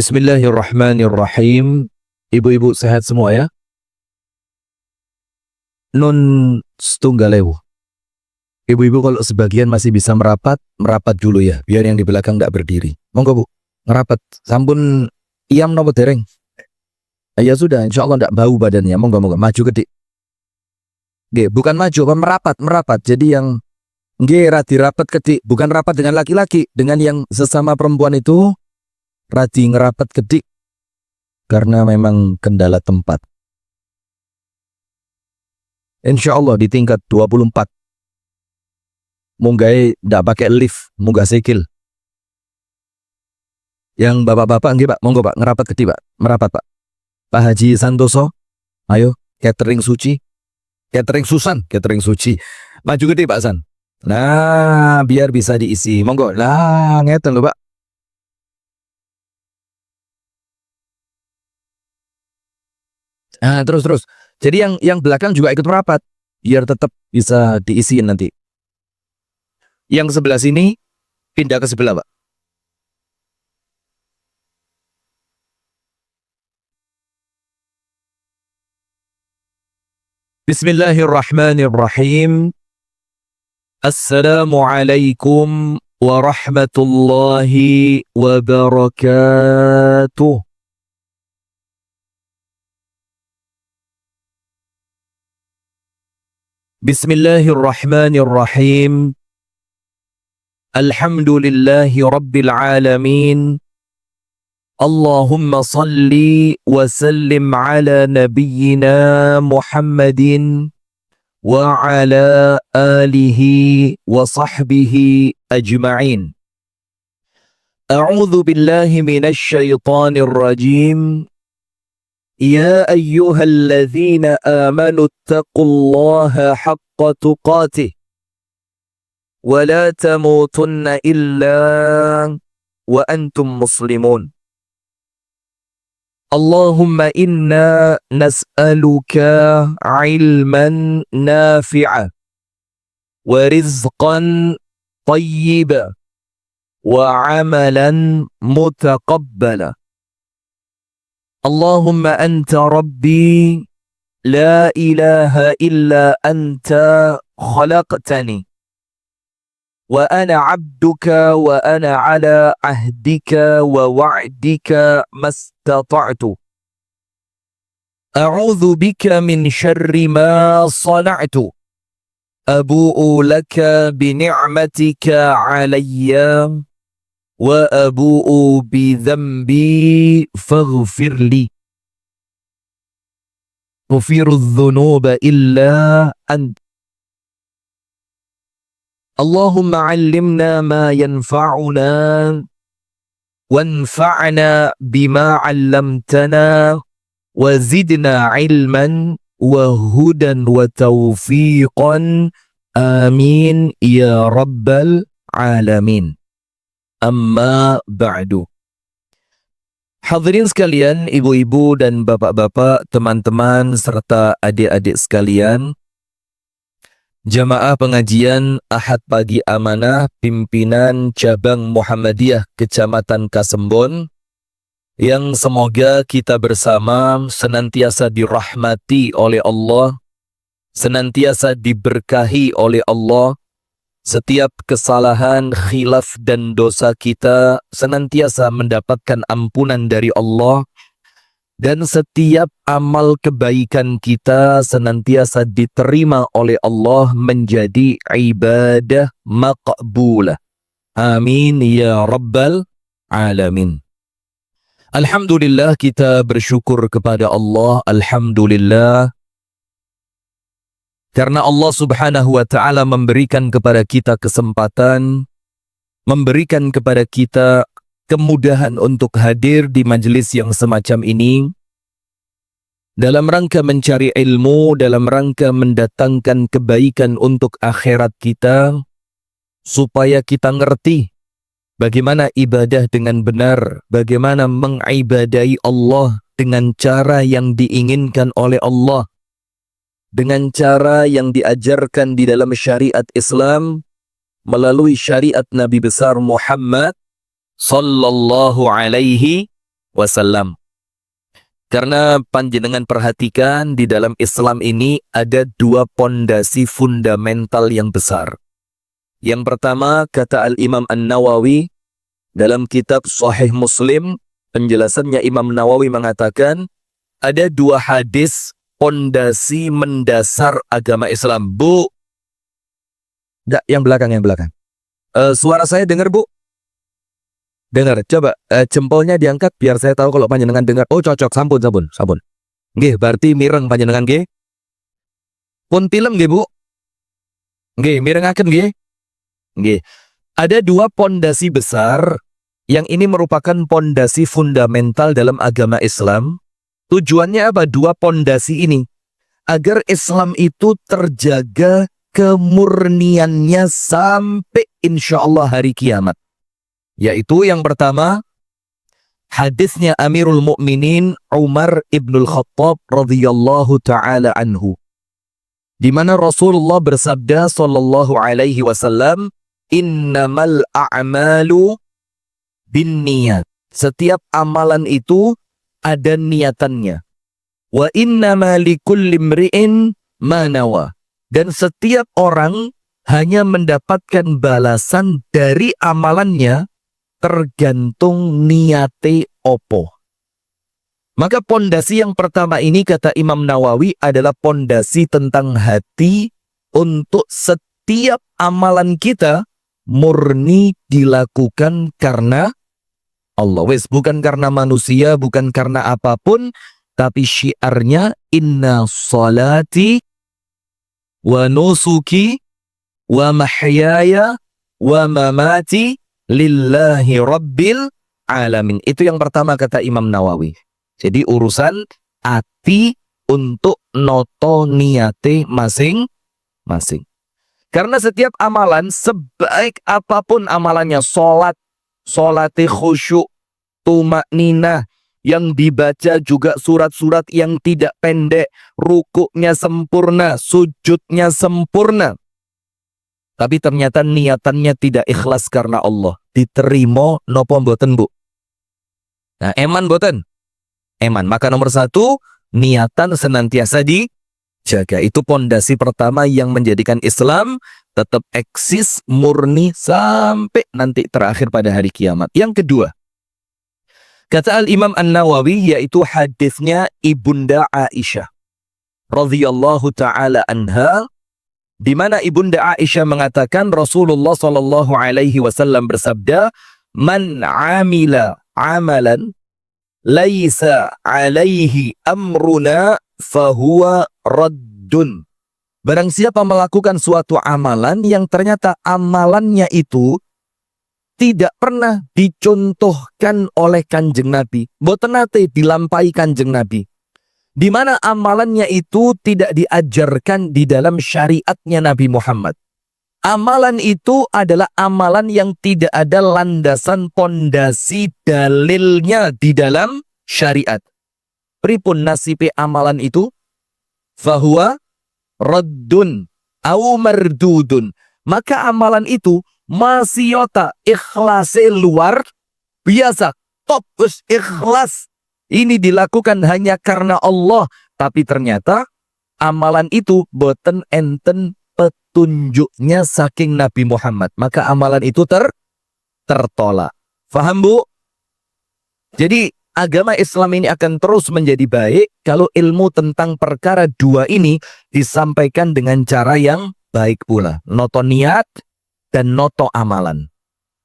Bismillahirrahmanirrahim. Ibu-ibu sehat semua ya? Nun setunggal ewu. Ibu-ibu kalau sebagian masih bisa merapat, merapat dulu ya, biar yang di belakang tidak berdiri. Monggo Bu, ngerapat. Sampun iam nopo dereng? Ya sudah, insya Allah tidak bau badannya. Monggo maju kedik. Bukan maju, merapat. Jadi yang radi rapat kedik, bukan rapat dengan laki-laki, dengan yang sesama perempuan itu radi ngerapat kedik karena memang kendala tempat. Insya Allah di tingkat 24. Munggai tidak pakai lift, munggah sikil. Yang bapak-bapak nggih Pak, monggo Pak ngerapat kedik Pak, merapat Pak. Pak Haji Santoso, ayo catering suci. Catering suci. Maju gede Pak San. Nah, biar bisa diisi. Monggo. Lah, ngeten lho Pak. Nah, terus. Jadi yang belakang juga ikut merapat biar tetap bisa diisi nanti. Yang sebelah sini pindah ke sebelah, Pak. Bismillahirrahmanirrahim. Assalamualaikum warahmatullahi wabarakatuh. Bismillahirrahmanirrahim. Alhamdulillahi rabbil alamin. Allahumma salli wa sallim ala nabiyyina Muhammadin wa ala alihi wa sahbihi ajma'in. A'udzu billahi minasy syaithanir rajim. Ya ayyuhalladzina amanu taqullaha haqqa tuqatih wa la tamutunna illa wa antum muslimun. Allahumma inna nas'aluka ilman nafi'a wa rizqan tayyiba wa amalan mutaqabbala. Allahumma anta rabbi la ilaha illa anta khalaqtani wa ana abduka wa ana ala ahdika wa wa'dika mastata'tu. A'udzu bika min syarri ma sana'tu. Abu'u laka bi ni'matika 'alayya wa abu'u bi dhanbi faghfir li. Ghafirudz dzunuba illa anta. Allahumma 'allimna ma yanfa'una wanfa'na bima 'allamtana wa zidna 'ilman wa hudan wa taufiqan. Amin ya rabbal alamin. Amma ba'du. Hadirin sekalian, ibu-ibu dan bapak-bapak, teman-teman serta adik-adik sekalian, Jamaah pengajian Ahad Pagi Amanah pimpinan cabang Muhammadiyah Kecamatan Kasembon, yang semoga kita bersama senantiasa dirahmati oleh Allah, senantiasa diberkahi oleh Allah, setiap kesalahan, khilaf dan dosa kita senantiasa mendapatkan ampunan dari Allah, dan setiap amal kebaikan kita senantiasa diterima oleh Allah menjadi ibadah maqbulah. Amin ya rabbal alamin. Alhamdulillah, kita bersyukur kepada Allah. Alhamdulillah, karena Allah subhanahu wa ta'ala memberikan kepada kita kesempatan, memberikan kepada kita kemudahan untuk hadir di majelis yang semacam ini dalam rangka mencari ilmu, dalam rangka mendatangkan kebaikan untuk akhirat kita, supaya kita ngerti bagaimana ibadah dengan benar, bagaimana mengibadahi Allah dengan cara yang diinginkan oleh Allah, dengan cara yang diajarkan di dalam syariat Islam melalui syariat Nabi besar Muhammad sallallahu alaihi wasallam. Karena panjenengan perhatikan di dalam Islam ini ada dua pondasi fundamental yang besar. Yang pertama, kata Al-Imam An-Nawawi dalam kitab Sahih Muslim, penjelasannya Imam Nawawi mengatakan ada dua hadis pondasi mendasar agama Islam. Bu, yang belakang. Suara saya dengar, Bu? Dengar, coba jempolnya diangkat biar saya tahu kalau panjenengan dengar. Oh cocok, sampun. Nggih, berarti mireng panjenengan nggih. Pun tilem nggih, Bu? Nggih, mirengaken nggih. Nggih. Ada dua pondasi besar yang ini merupakan pondasi fundamental dalam agama Islam. Tujuannya apa? Dua pondasi ini agar Islam itu terjaga kemurniannya sampai insya Allah hari kiamat. Yaitu yang pertama, hadisnya Amirul Mukminin Umar ibnul Khattab radhiyallahu taala anhu, di mana Rasulullah bersabda sallallahu alaihi wasallam, innamal a'malu binniyat. Setiap amalan itu ada niatannya. Wa innama likulli imri'in ma nawa. Dan setiap orang hanya mendapatkan balasan dari amalannya tergantung niate opo. Maka pondasi yang pertama ini kata Imam Nawawi adalah pondasi tentang hati untuk setiap amalan kita murni dilakukan karena Allah. Bukan karena manusia, bukan karena apapun, tapi syiarnya inna salati wa nusuki wa mahyaya wa mamati lillahi rabbil alamin. Itu yang pertama kata Imam Nawawi. Jadi urusan hati untuk noto niate masing-masing. Karena setiap amalan, sebaik apapun amalannya, solati khusyuk, tumakninah, yang dibaca juga surat-surat yang tidak pendek, rukuknya sempurna, sujudnya sempurna, tapi ternyata niatannya tidak ikhlas karena Allah, diterima nopo mboten, Bu? Nah, eman mboten? Eman. Maka nomor satu, niatan senantiasa dijaga. Itu pondasi pertama yang menjadikan Islam tetap eksis murni sampai nanti terakhir pada hari kiamat. Yang kedua, kata Al-Imam An-Nawawi, yaitu hadisnya Ibunda Aisyah radhiyallahu taala anha, di mana Ibunda Aisyah mengatakan Rasulullah sallallahu alaihi wasallam bersabda, "Man 'amila 'amalan laisa 'alaihi amruna fahuwa raddun." Barang siapa melakukan suatu amalan yang ternyata amalannya itu tidak pernah dicontohkan oleh Kanjeng Nabi, boten nate dilampahi Kanjeng Nabi, di mana amalannya itu tidak diajarkan di dalam syariatnya Nabi Muhammad. Amalan itu adalah amalan yang tidak ada landasan pondasi dalilnya di dalam syariat. Pripun nasibe amalan itu? Fahuwa raddun au mardudun. Maka amalan itu masih yota ikhlase luar biasa, top ikhlas. Ini dilakukan hanya karena Allah, tapi ternyata amalan itu boten enten petunjuknya saking Nabi Muhammad. Maka amalan itu tertolak. Faham, Bu? Jadi agama Islam ini akan terus menjadi baik kalau ilmu tentang perkara dua ini disampaikan dengan cara yang baik pula. Noto niat dan noto amalan.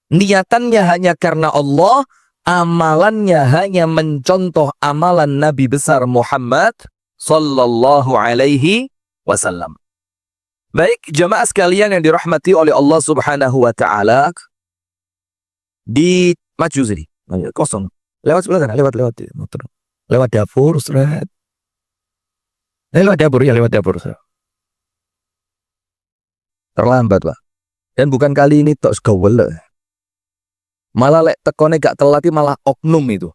Niatannya hanya karena Allah, amalannya hanya mencontoh amalan Nabi besar Muhammad sallallahu alaihi wasallam. Baik, jemaah sekalian yang dirahmati oleh Allah Subhanahu wa taala, di maju sini. Kosong. Lewat sebelah sana, lewat motor. Lewat dapur, seret. Lewat dapur. Terlambat, Pak. Dan bukan kali ini tok segawel. Malah lek tekone gak telat malah oknum itu.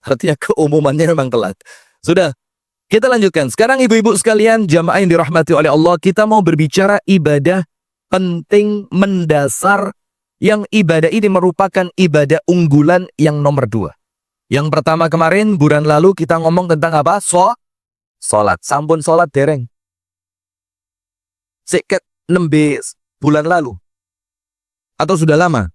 Artinya keumumannya memang telat. Sudah, kita lanjutkan. Sekarang ibu-ibu sekalian, jamaah yang dirahmati oleh Allah, kita mau berbicara ibadah penting mendasar, yang ibadah ini merupakan ibadah unggulan yang nomor 2. Yang pertama kemarin, bulan lalu kita ngomong tentang apa? Sholat. Sampun sholat dereng. Seket nembe bulan lalu. Atau sudah lama?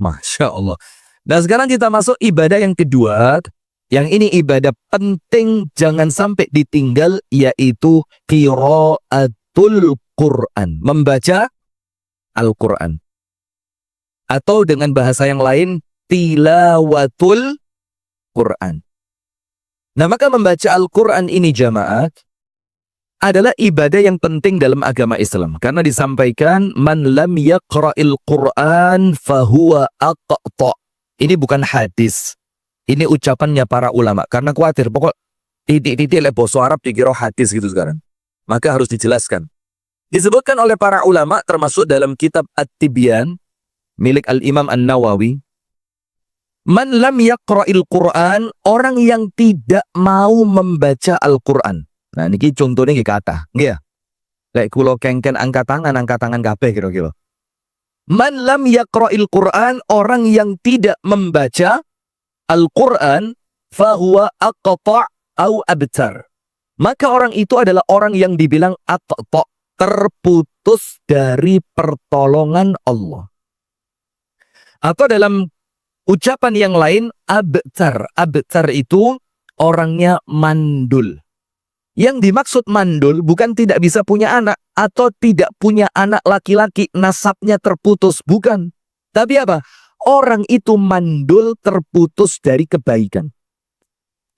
Masya Allah. Nah sekarang kita masuk ibadah yang kedua. Yang ini ibadah penting, jangan sampai ditinggal, yaitu qiraatul Quran. Membaca Al-Quran. Atau dengan bahasa yang lain, tilawatul Quran. Nah maka membaca Al-Quran ini jamaah adalah ibadah yang penting dalam agama Islam. Karena disampaikan, man lam yaqra'il Quran fahuwa aqta'. Ini bukan hadis. Ini ucapannya para ulama. Karena khawatir, pokok titik-titik le bahasa Arab dikira hadis gitu sekarang. Maka harus dijelaskan. Disebutkan oleh para ulama termasuk dalam kitab At-Tibyan milik Al-Imam An-Nawawi. Man lam yaqra'il Quran, orang yang tidak mau membaca Al-Quran. Nah, ini contohnya nggih kata, nggih ya. Lek kula kengken angkat tangan kabeh kira-kira. Man lam yaqra'il Quran, orang yang tidak membaca Al-Quran, fahuwa aqta' au abtar. Maka orang itu adalah orang yang dibilang aqta', terputus dari pertolongan Allah. Atau dalam ucapan yang lain, abtar. Abtar itu orangnya mandul. Yang dimaksud mandul bukan tidak bisa punya anak atau tidak punya anak laki-laki, nasabnya terputus, bukan. Tapi apa? Orang itu mandul, terputus dari kebaikan.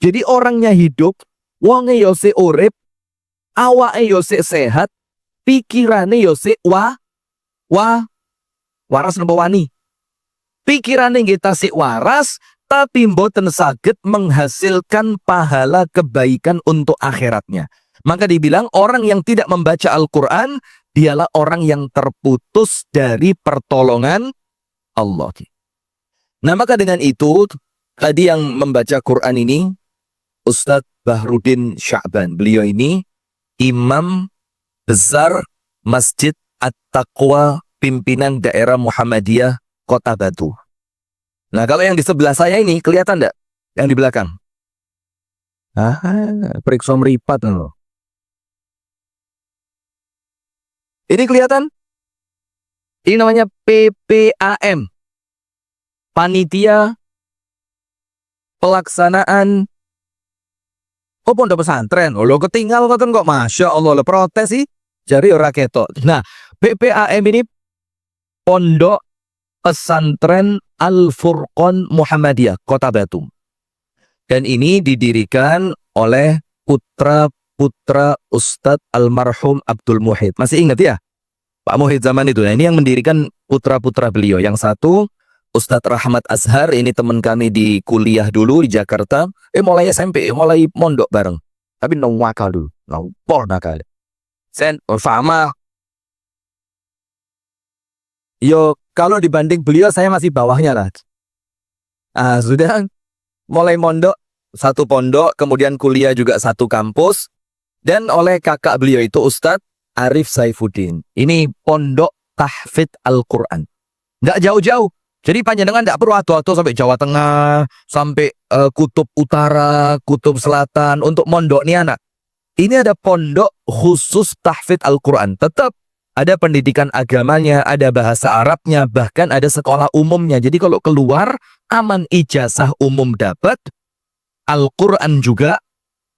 Jadi orangnya hidup, wonge yo se urip, awake yo se sehat, pikirane yo se waras napa wani. Pikirane nggih tasik waras, tapi mboten saged menghasilkan pahala kebaikan untuk akhiratnya. Maka dibilang orang yang tidak membaca Al-Quran, dialah orang yang terputus dari pertolongan Allah. Nah maka dengan itu, tadi yang membaca Quran ini, Ustadz Bahrudin Sya'ban. Beliau ini imam besar Masjid At-Taqwa pimpinan daerah Muhammadiyah Kota Batu. Nah kalau yang di sebelah saya ini kelihatan enggak? Yang di belakang. Periksa meripat loh. Ini kelihatan? Ini namanya PPAM. Panitia Pelaksanaan pondok pesantren. Oh lo ketinggal kok Masya Allah lo protes sih. Jari ora ketok. Nah, PPAM ini Pondok Pesantren Al-Furqan Muhammadiyah Kota Batu. Dan ini didirikan oleh putra Ustadz Almarhum Abdul Muhid. Masih ingat ya? Pak Muhid zaman itu. Nah, ini yang mendirikan putra-putra beliau. Yang satu Ustadz Rahmat Azhar, ini teman kami di kuliah dulu di Jakarta. Mulai SMP, mulai mondok bareng. Tapi nakal dulu. Nampol nakal. Sen, Fama. Yo, kalau dibanding beliau saya masih bawahnya lah. Sudah mulai mondok, satu pondok, kemudian kuliah juga satu kampus. Dan oleh kakak beliau itu Ustadz Arif Saifuddin. Ini Pondok Tahfidz Al-Quran. Nggak jauh-jauh. Jadi panjenengan nggak perlu atu-atu sampai Jawa Tengah, sampai Kutub Utara, Kutub Selatan untuk mondok nih anak. Ini ada pondok khusus tahfidz Al-Quran. Tetap ada pendidikan agamanya, ada bahasa Arabnya, bahkan ada sekolah umumnya. Jadi kalau keluar, aman, ijazah umum dapat, Al-Quran juga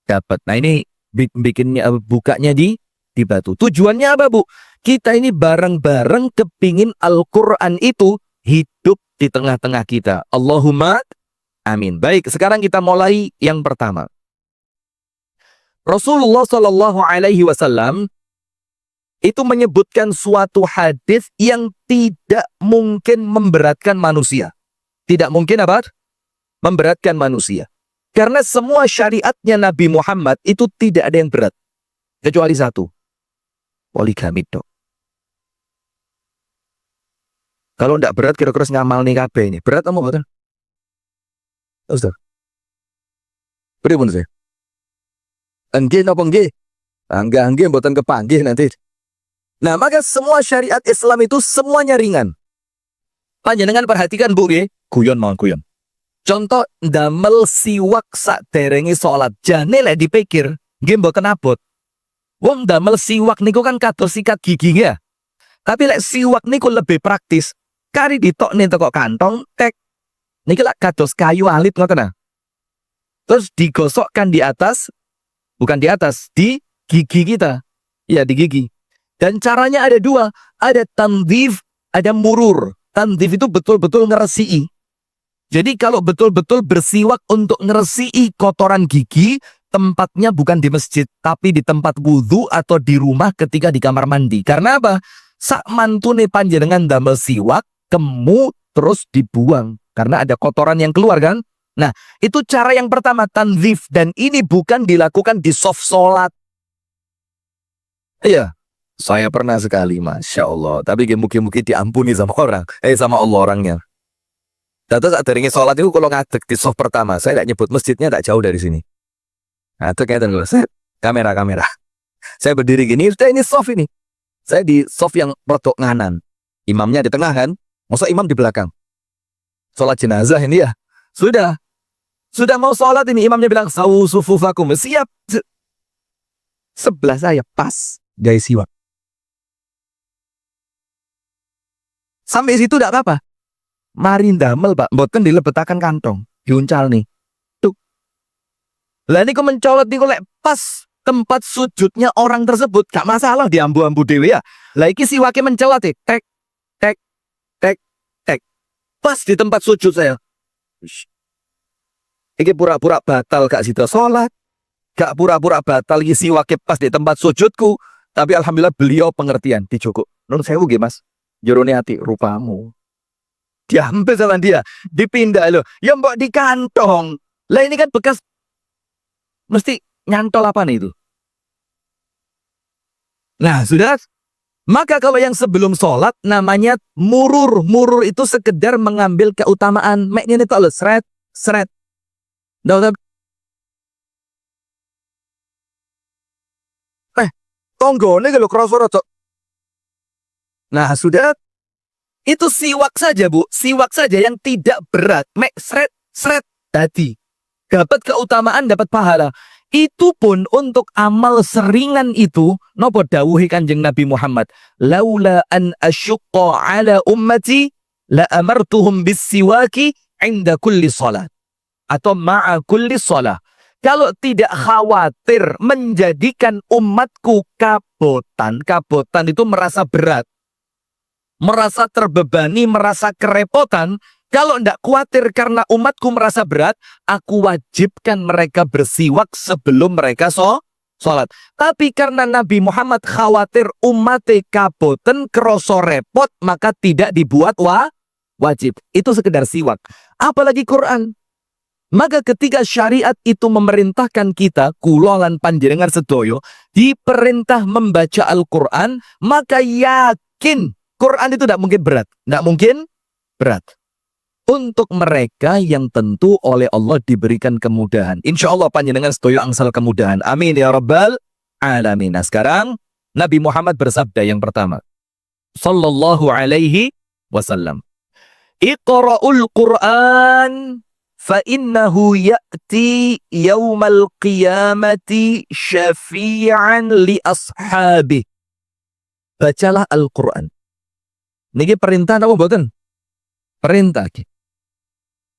dapat. Nah ini bikinnya, bukanya di Batu. Tujuannya apa Bu? Kita ini bareng-bareng kepingin Al-Quran itu hidup di tengah-tengah kita. Allahumma amin. Baik, sekarang kita mulai yang pertama. Rasulullah Shallallahu Alaihi Wasallam itu menyebutkan suatu hadis yang tidak mungkin memberatkan manusia. Tidak mungkin apa? Memberatkan manusia. Karena semua syariatnya Nabi Muhammad itu tidak ada yang berat. Kecuali satu. Poligami dok. Kalau tidak berat kira-kira ngamal nih kabeh ini. Berat apa betul? Ustaz. Beri pun saya. Enggih napa nggih? Enggih mboten kepanggih nanti. Nah, maka semua syariat Islam itu semuanya ringan. Panjenengan perhatikan Bu nggih, guyon mawon guyon. Contoh ndamel siwak saderenge salat. Jane lek dipikir, nggih mboten abot. Wong ndamel siwak niku kan kados sikat gigi ya. Tapi lek siwak niku lebih praktis. Kari ditokne teko kantong, tek. Niki lek kados kayu alit ngoten nah. Terus digosokkan di atas, bukan di atas, di gigi kita. Ya, di gigi. Dan caranya ada dua. Ada tandhif, ada murur. Tandhif itu betul-betul ngeresiki. Jadi kalau betul-betul bersiwak untuk ngeresiki kotoran gigi, tempatnya bukan di masjid, tapi di tempat wudhu atau di rumah ketika di kamar mandi. Karena apa? Sak mantune panjenengan damel siwak, kemu terus dibuang. Karena ada kotoran yang keluar kan? Nah, itu cara yang pertama, tandhif. Dan ini bukan dilakukan di soft sholat. Iya, saya pernah sekali, Masya Allah. Tapi mungkin diampuni sama orang. Sama Allah orangnya. Terus dari sholat itu kalau ngadeg di soft pertama, saya tidak nyebut masjidnya, tak jauh dari sini. Ngadeg kayak dulu, kamera. Saya berdiri gini, sudah ini soft ini. Saya di soft yang rodok nganan. Imamnya di tengah kan, masa imam di belakang. Sholat jenazah ini ya. Sudah mau sholat ini, imamnya bilang, sawu sufufakum, siap. Sebelah saya pas, dari siwak. Sampai situ tidak apa-apa. Mari ndamel Pak, mboten dilebetaken kantong, diuncal nih. Tuh. Lah niku mencolot niku lek pas tempat sujudnya orang tersebut, gak masalah diambu-ambu dhewe ya. Lah iki siwake mencolot tek tek tek tek. Pas di tempat sujud saya. Iki pura-pura batal gak sida salat. Gak pura-pura batal iki siwake pas di tempat sujudku, tapi alhamdulillah beliau pengertian dijogok. Nun sewu nggih Mas. Jerone ati rupamu. Diambil sama dia, dipindah loh. Ya mbok di kantong. Lah ini kan bekas, mesti nyantol apa nih itu? Nah sudah. Maka kalau yang sebelum sholat namanya murur. Murur itu sekedar mengambil keutamaan. Mek ini tak lo seret. Tonggone kalau krosor. Nah sudah. Itu siwak saja Bu, siwak saja yang tidak berat. Mek seret tadi. Dapat keutamaan, dapat pahala. Itu pun untuk amal seringan itu, nopo dawuhi Kanjeng Nabi Muhammad. Laula an asyuqqa ala ummati, la amartuhum bis siwaki inda kulli salat. Atau ma'a kulli salat. Kalau tidak khawatir menjadikan umatku kabotan. Kabotan itu merasa berat. Merasa terbebani, merasa kerepotan. Kalau tidak khawatir karena umatku merasa berat, aku wajibkan mereka bersiwak sebelum mereka sholat. Tapi karena Nabi Muhammad khawatir umatnya kaboten kroso repot, maka tidak dibuat wajib. Itu sekedar siwak. Apalagi Quran. Maka ketika syariat itu memerintahkan kita, kula lan panjenengan sedoyo, diperintah membaca Al-Quran, maka yakin Quran itu tidak mungkin berat. Tidak mungkin berat. Untuk mereka yang tentu oleh Allah diberikan kemudahan. Insya Allah panjenengan sedoyo angsal kemudahan. Amin ya rabbal alamin. Nah sekarang Nabi Muhammad bersabda yang pertama. Sallallahu alaihi wasallam. Iqra'ul Quran fa innahu ya'ti yawmal qiyamati syafi'an li ashabih. Bacalah Al-Quran. Niki perintah apa boten? Perintah.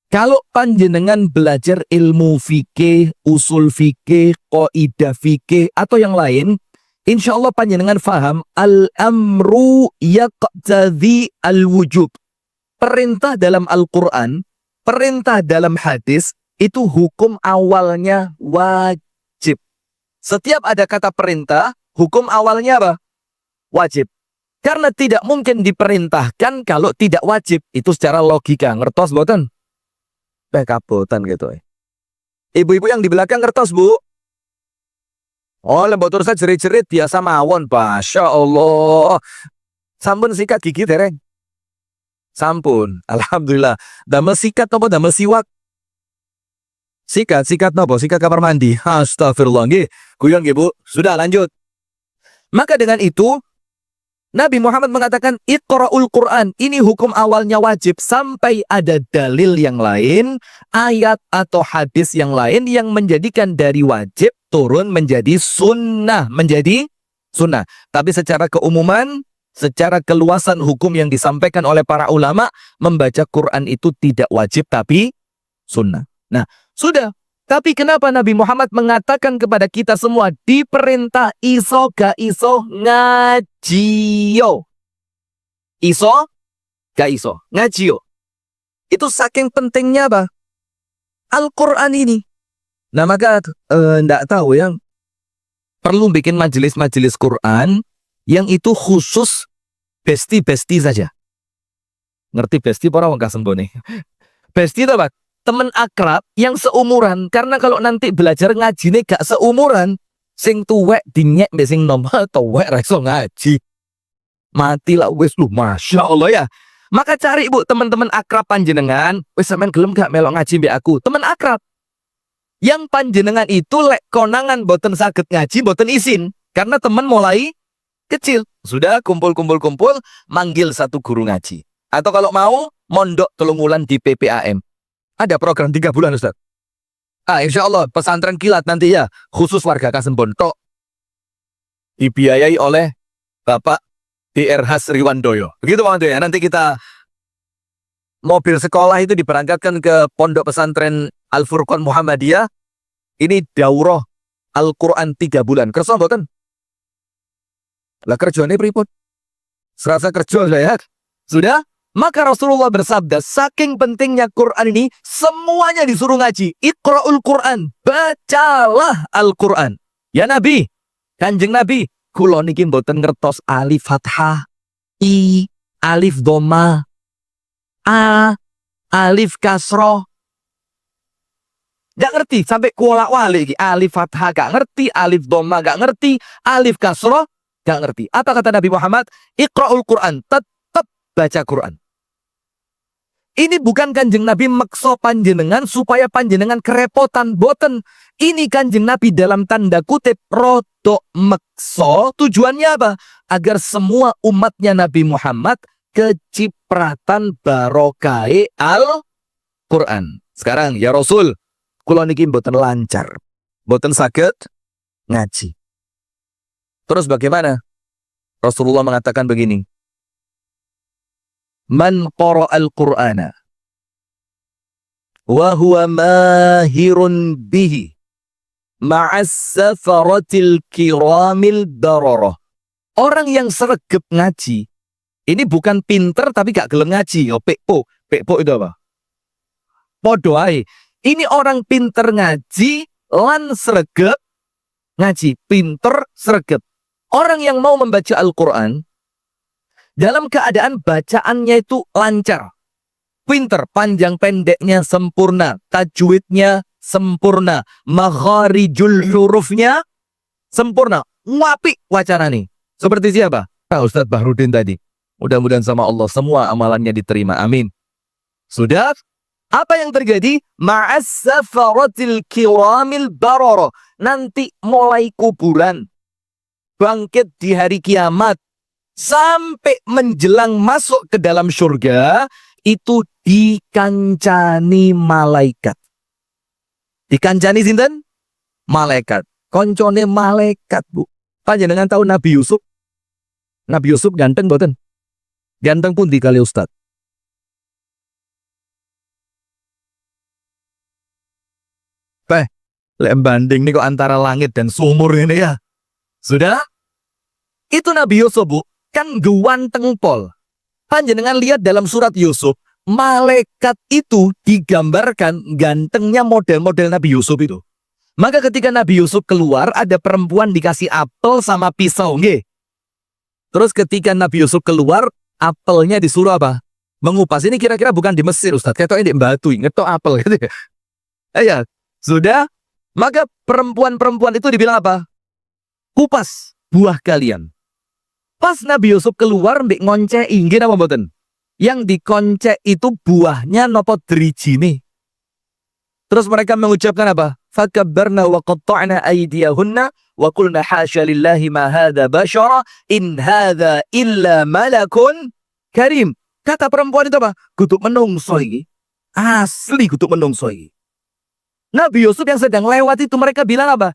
Kalau panjenengan belajar ilmu fikih, usul fikih, qaidah fikih atau yang lain, insya Allah panjenengan faham al-amru yaqtadhi al-wujub. Perintah dalam Al-Quran, perintah dalam hadis itu hukum awalnya wajib. Setiap ada kata perintah, hukum awalnya apa? Wajib. Karena tidak mungkin diperintahkan kalau tidak wajib. Itu secara logika. Ngertos boten? Kabotan gitu. Ibu-ibu yang di belakang ngertos Bu? Oh, lembut terus jerit-jerit biasa mawon. Masya Allah. Sampun sikat gigi dereng. Sampun. Alhamdulillah. Damel sikat apa damel siwak? Sikat nopo? Sikat kamar mandi. Astagfirullah. Guyon Bu. Sudah lanjut. Maka dengan itu Nabi Muhammad mengatakan Iqra'ul Quran, ini hukum awalnya wajib sampai ada dalil yang lain, ayat atau hadis yang lain yang menjadikan dari wajib turun menjadi sunnah, Tapi secara keumuman, secara keluasan hukum yang disampaikan oleh para ulama, membaca Quran itu tidak wajib tapi sunnah. Nah, sudah. Tapi kenapa Nabi Muhammad mengatakan kepada kita semua diperintah iso gak iso ngaji yo. Iso gak iso ngaji yo. Itu saking pentingnya apa? Al-Quran ini. Nah maka enggak tahu yang perlu bikin majelis-majelis Quran yang itu khusus besti-besti saja. Ngerti besti para wong kasembone. Besti itu apa? Temen akrab yang seumuran, karena kalau nanti belajar ngaji nih gak seumuran, sing tuwek dinyek mbek sing nom tuwek ra iso ngaji. Mati lah wis lu, Masya Allah ya. Maka cari Bu teman-teman akrab panjenengan, wis sampean gelem gak melok ngaji mbek aku? Teman akrab. Yang panjenengan itu lek konangan boten saged ngaji, boten izin, karena teman mulai kecil. Sudah kumpul-kumpul manggil satu guru ngaji. Atau kalau mau mondok 3 bulan di PPAM. Ada program 3 bulan Ustaz. Insya Allah pesantren kilat nanti ya, khusus warga Kasembon tok. Dibiayai oleh Bapak D.R.H. Sriwandoyo. Begitu Bang ya, nanti kita mobil sekolah itu diberangkatkan ke pondok pesantren Al-Furqan Muhammadiyah. Ini daurah Al-Quran 3 bulan. Kersa mboten? Lah kerjane pripun? Serasa kerja saya. Sudah? Maka Rasulullah bersabda, saking pentingnya Quran ini, semuanya disuruh ngaji. Iqra'ul Quran, bacalah Al-Quran. Ya Nabi, Kanjeng Nabi, kula niki mboten ngertos alif fathah, i, alif dhamma, a, alif kasroh. Gak ngerti, sampai kuala wali alif fathah gak ngerti, alif dhamma gak ngerti, alif kasroh gak ngerti. Apa kata Nabi Muhammad? Iqra'ul Quran, tetap baca Quran. Ini bukan Kanjeng Nabi makso panjenengan supaya panjenengan kerepotan, boten. Ini Kanjeng Nabi dalam tanda kutip rodok makso. Tujuannya apa? Agar semua umatnya Nabi Muhammad kecipratan barokai Al-Quran. Sekarang ya Rasul, kula niki boten lancar, boten saged ngaji. Terus bagaimana? Rasulullah mengatakan begini. Man qara'al Qur'ana wa huwa mahirun bihi ma'as safaratil kiramil bararah. Orang yang sregep ngaji, ini bukan pinter tapi gak gelem ngaji. Pekpo itu apa? Podo ae. Ini orang pinter ngaji lan sregep ngaji, pinter sregep. Orang yang mau membaca Al-Qur'an dalam keadaan bacaannya itu lancar, pinter, panjang pendeknya sempurna, tajwidnya sempurna, makharijul hurufnya sempurna, wapi wacana nih. Seperti siapa? Ustadz Bahrudin tadi. Mudah-mudahan sama Allah semua amalannya diterima. Amin. Sudah? Apa yang terjadi? Ma'as safaratil kiramil barara. Nanti mulai kuburan, bangkit di hari kiamat, sampai menjelang masuk ke dalam surga, itu dikancani malaikat. Dikancani sinten? Malaikat. Koncone malaikat, Bu. Panjenengan tahu Nabi Yusuf? Nabi Yusuf ganteng boten? Ganteng pun dikali Ustaz. Lek banding nih kok antara langit dan sumur ini ya. Sudah? Itu Nabi Yusuf, Bu. Kan ganteng pol. Panjenengan lihat dalam surat Yusuf, malaikat itu digambarkan gantengnya model-model Nabi Yusuf itu. Maka ketika Nabi Yusuf keluar, ada perempuan dikasih apel sama pisau, nggih. Terus ketika Nabi Yusuf keluar, apelnya disuruh apa? Mengupas. Ini kira-kira bukan di Mesir, Ustaz. Ketoknya di Batu, ngetok apel gitu ya. Ya, sudah. Maka perempuan-perempuan itu dibilang apa? Kupas buah kalian. Pas Nabi Yusuf keluar mbek ngoncek inggih apa mboten? Yang dikoncek itu buahnya nopo drijine. Terus mereka mengucapkan apa? Fakabbarna wa qatta'na aydiyahunna Wa qulna hasya lillahi ma hadza basyara in hadza illa malakun karim. Kata perempuan itu apa? Kutuk menungso iki. Asli kutuk menungso iki. Nabi Yusuf yang sedang lewat itu mereka bilang apa?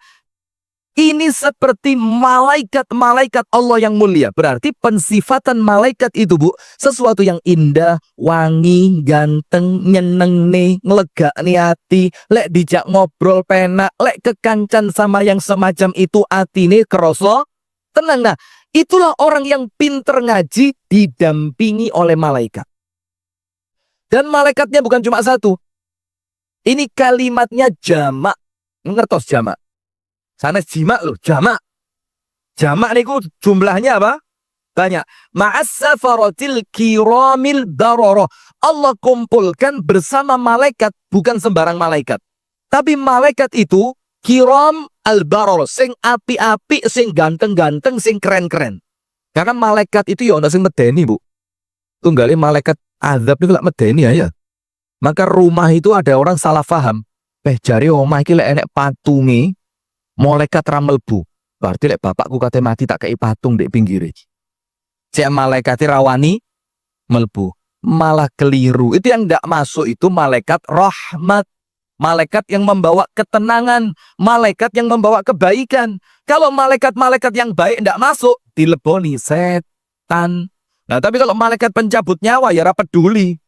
Ini seperti malaikat-malaikat Allah yang mulia. Berarti pensifatan malaikat itu, Bu, sesuatu yang indah, wangi, ganteng, nyeneng nih, ngelega nih hati. Lek dijak ngobrol penak, lek kekancan sama yang semacam itu hati nih kerosok tenang. Nah, itulah orang yang pinter ngaji didampingi oleh malaikat. Dan malaikatnya bukan cuma satu. Ini kalimatnya jamak. Ngertos jamak? Sana jimak loh, jamak. Jamak niku jumlahnya apa? Banyak. Ma'as-safaratil kiramil bararah. Allah kumpulkan bersama malaikat, bukan sembarang malaikat. Tapi malaikat itu kiram al-bararah, sing api-api, sing ganteng-ganteng, sing keren-keren. Karena malaikat itu ya ono sing medeni, Bu. Tunggali malaikat azab niku lak medeni ya. Maka rumah itu ada orang salah paham. Jare omah iki lek enek patunge malaikat ra mlebu. Berarti lek bapakku kate mati tak kei patung ndek pinggire. Cek malaikat rawani mlebu. Malah keliru. Itu yang ndak masuk itu malaikat rahmat. Malaikat yang membawa ketenangan, malaikat yang membawa kebaikan. Kalau malaikat-malaikat yang baik ndak masuk, dileboni setan. Nah, tapi kalau malaikat pencabut nyawa ya ra peduli.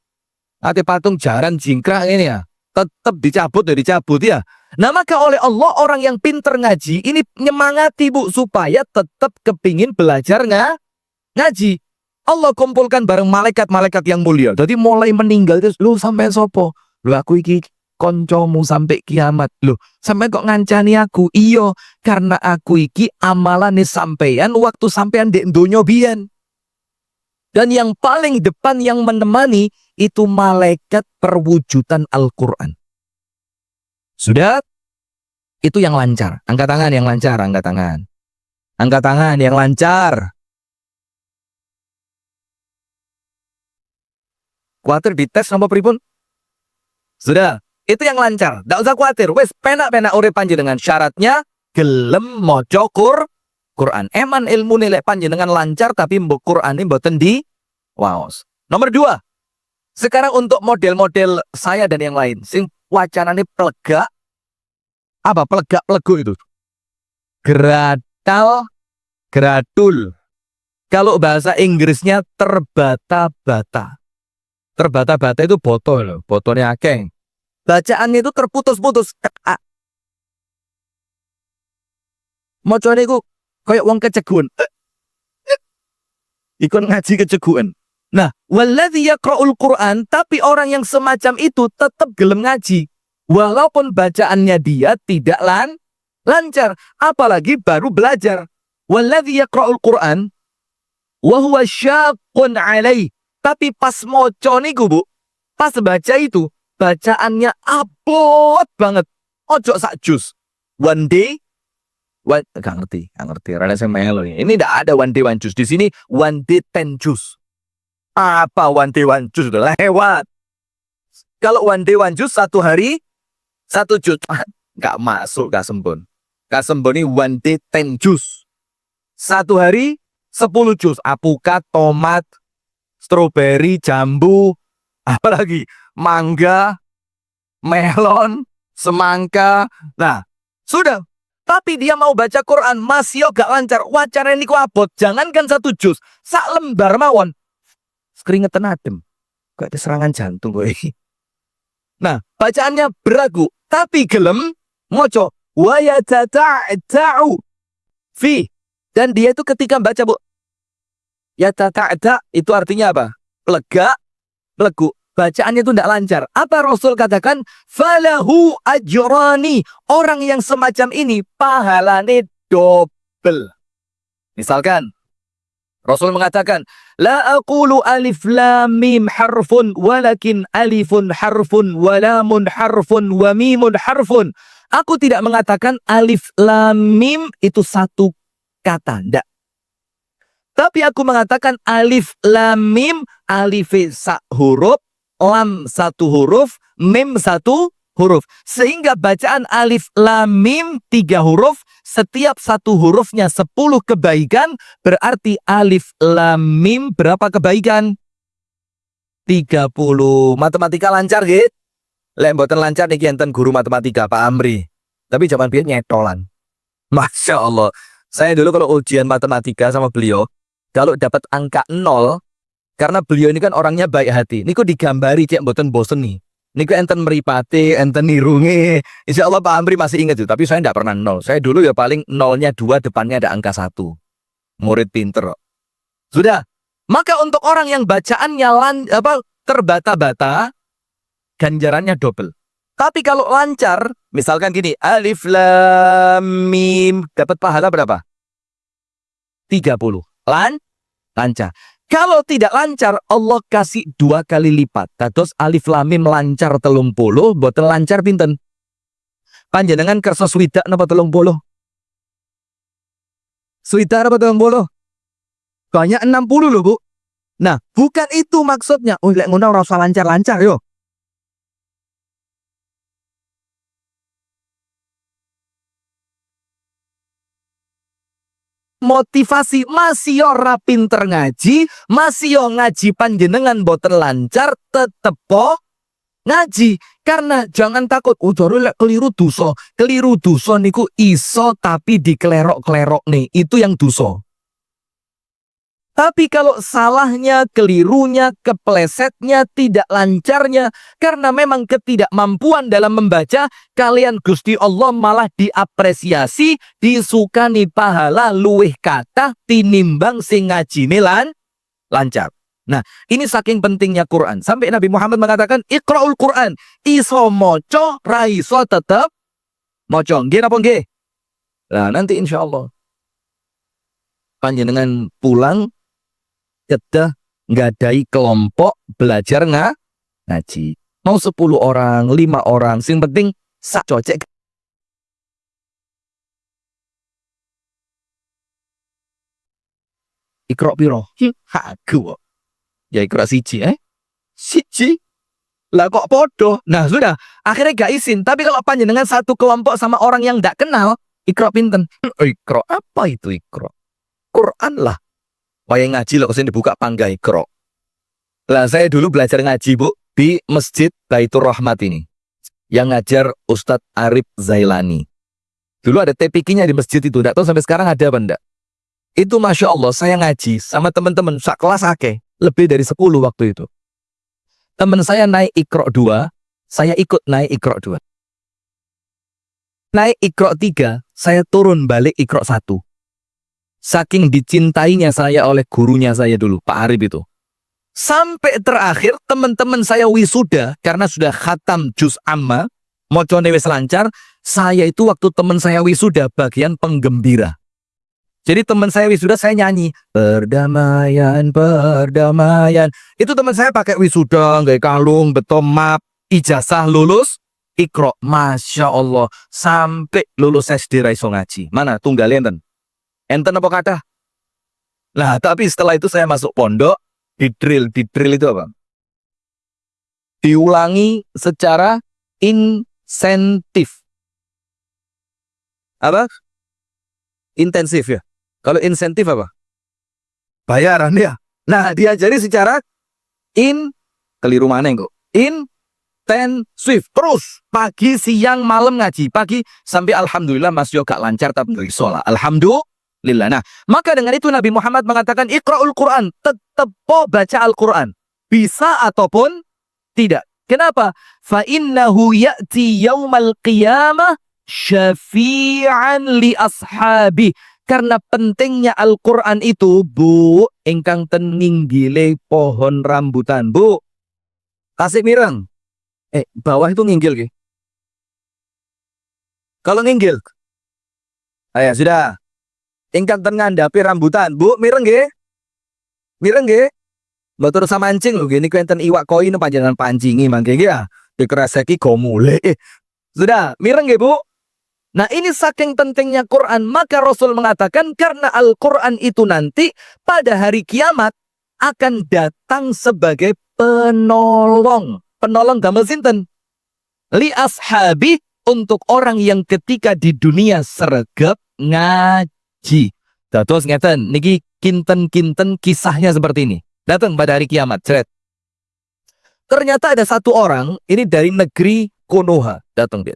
Ate patung jaran jingkrak ini ya, tetap dicabut ya dicabut ya. Nah, maka oleh Allah orang yang pinter ngaji ini nyemangati, Bu, supaya tetap kepingin belajar ngaji. Allah kumpulkan bareng malaikat-malaikat yang mulia. Jadi mulai meninggal itu, lu sampai sopo? Lu aku iki koncomu sampai kiamat. Lu sampai kok ngancani aku? Iyo, karena aku iki amalane sampeyan waktu sampeyan ndek donya biyen. Dan yang paling depan yang menemani itu malaikat perwujudan Al-Quran. Sudah? Itu yang lancar. Angkat tangan yang lancar, angkat tangan. Angkat tangan yang lancar. Kuatir dites sama pripun? Sudah, itu yang lancar. Nggak usah khawatir. Wes penak-penak urip panjenengan. Syaratnya gelem maca Quran. Eman ilmu nilai panjenengan lancar tapi mbok Quran ini mboten di waos. Nomor 2. Sekarang untuk model-model saya dan yang lain sing wacanane pelegak. Apa pelegak pelegu itu? Gratal, gratul. Kalau bahasa Inggrisnya terbata-bata. Terbata-bata itu botol, botolnya akeh. Bacaannya itu terputus-putus. Mocone iku kayak wong kecegun. Ikon ngaji keceguan. Nah, walladzi yaqra'ul Qur'an, tapi orang yang semacam itu tetap gelem ngaji. Walaupun bacaannya dia tidak lancar, apalagi baru belajar. Walladzi yaqra'ul Qur'an wa huwa syaqqun 'alaihi. Tapi pas maca niku, Bu, pas baca itu bacaannya abot banget. Ojo sak jus. One day gak ngerti. Rada saya melo ini. Ini tidak ada one day one juice. Di sini one day 10 juice. Apa one day one juice? Udah lewat. Kalau one day one juice 1 hari 1 juice. Gak masuk, gak sembun. Gak sembun ini one day 10 juice. 1 hari 10 juice. Apukat, tomat, stroberi, jambu, apalagi mangga, melon, semangka. Nah, sudah. Tapi dia mau baca Quran masih gak lancar. Wacana ini ku abot. Jangankan 1 juz, sak lembar mawon. Keringetan adem. Kayak serangan jantung gue. Nah, bacaannya beragu, tapi gelem moco. Wa yatata'u fi. Dan dia itu ketika baca, Bu, yatata'da itu artinya apa? Lega, legu. Bacaannya itu tidak lancar. Apa Rasul katakan? Falahu ajrani. Orang yang semacam ini pahalane double. Misalkan Rasul mengatakan, la aqulu alif lam mim harfun walakin alifun harfun wa lamun harfun wa mimun harfun. Aku tidak mengatakan alif lam mim itu satu kata, tidak. Tapi aku mengatakan alif lam mim, alif huruf, lam 1 huruf, mim 1 huruf. Sehingga bacaan alif lam mim 3 huruf, setiap satu hurufnya 10 kebaikan, berarti alif lam mim berapa kebaikan? 30. Matematika lancar nggih? Lek mboten lancar niki enten guru matematika Pak Amri. Tapi zaman biyen nyetolan. Masya Allah. Saya dulu kalau ujian matematika sama beliau, kalau dapat angka 0, karena beliau ini kan orangnya baik hati. Niku digambari cek mboten bosen nih. Niku enten meripati, enten nirungi. Insya Allah Pak Amri masih ingat itu. Tapi saya tidak pernah 0. Saya dulu ya paling 0-nya 2, depannya ada angka 1. Murid pinter. Sudah. Maka untuk orang yang bacaannya terbata-bata, ganjarannya double. Tapi kalau lancar, misalkan gini, alif lam mim, dapat pahala berapa? 30. Lancar. Kalau tidak lancar, Allah kasih 2 kali lipat. Terus alif lam mim lancar 30, boten lancar pinten? Panjenengan kersa swidak napa 30? Swidak napa 30? Banyak 60 loh, Bu. Nah, bukan itu maksudnya. Oh, lek ngono ora usah lancar-lancar yo. Motivasi masih ora pinter ngaji, masih yo ngaji panjenengan boten lancar, tetep ngaji. Karena jangan takut, lek keliru dosa. Keliru dosa niku iso tapi diklerok-klerok nih, itu yang dosa. Tapi kalau salahnya, kelirunya, keplesetnya, tidak lancarnya, karena memang ketidakmampuan dalam membaca, kalian Gusti Allah malah diapresiasi, disukani pahala luwih kata tinimbang sing ngajine lancar. Nah, ini saking pentingnya Quran. Sampai Nabi Muhammad mengatakan, Iqra'ul Quran. Iso moco, raiso tetep moco. Nggih napa nggih? Nah, nanti insya Allah panjenengan pulang kedah ngadai kelompok belajar ngaji. Mau 10 orang, 5 orang, sing penting sak cocek. Iqra piro? Haku. Ya Iqra siji siji. Lah kok podo? Nah sudah, akhirnya gak izin. Tapi kalau panjenengan satu kelompok sama orang yang gak kenal, Iqra pinten? Iqra apa itu Iqra? Quran lah. Wayang ngaji loh kesini dibuka pangga Iqra. Lah saya dulu belajar ngaji Bu di Masjid Baitur Rahmat ini. Yang ngajar Ustadz Arif Zailani. Dulu ada TPQ-nya di masjid itu. Tidak tahu sampai sekarang ada apa enggak. Itu Masya Allah saya ngaji sama teman-teman sak kelas akeh. Lebih dari 10 waktu itu. Teman saya naik Iqra 2. Saya ikut naik Iqra 2. Naik Iqra 3. Saya turun balik Iqra 1. Saking dicintainya saya oleh gurunya saya dulu, Pak Arif itu. Sampai terakhir teman-teman saya wisuda karena sudah khatam juz amma, mocone wis lancar, saya itu waktu teman saya wisuda bagian penggembira. Jadi teman saya wisuda saya nyanyi, perdamaian, perdamaian. Itu teman saya pakai wisuda, nggak kalung, betom map, ijazah lulus, Iqra. Masya Allah, sampai lulus SD raiso ngaji. Mana tunggal enten? Enten apa kata? Nah, tapi setelah itu saya masuk pondok, di drill itu apa? Diulangi secara insentif. Apa? Intensif ya. Kalau insentif apa? Bayaran ya. Nah, diajari secara keliru mana kok? Intensif. Terus pagi, siang, malam ngaji. Pagi sampai alhamdulillah Mas Yoga lancar tapi sholat. Alhamdulillah. Nah, maka dengan itu Nabi Muhammad mengatakan Iqra'ul Quran, tetap baca Al-Quran. Bisa ataupun tidak. Kenapa? Fa innahu ya'ti yaumal qiyamah syafi'an li ashabi. Karena pentingnya Al-Quran itu, Bu, ingkang ten nginggile pohon rambutan. Bu, kasih mireng. Bawah itu nginggil ke? Kalau nginggil, ayo sudah. Ingkang ten ngandhapi rambutan, Bu, mireng nggih? Mireng nggih? Mboten sama mancing lho, gini enten iwak koi panjenengan pancingi mangke nggih ya. Dikreseki go mule. Sudah, mireng nggih, Bu? Nah, ini saking pentingnya Quran, maka Rasul mengatakan karena Al-Quran itu nanti pada hari kiamat akan datang sebagai penolong. Penolong damel sinten? Li ashabi, untuk orang yang ketika di dunia sregep, ngaji. Terus ngeten, niki kinten-kinten kisahnya seperti ini. Datang pada hari kiamat, cret. Ternyata ada satu orang, ini dari negeri Konoha, datang dia.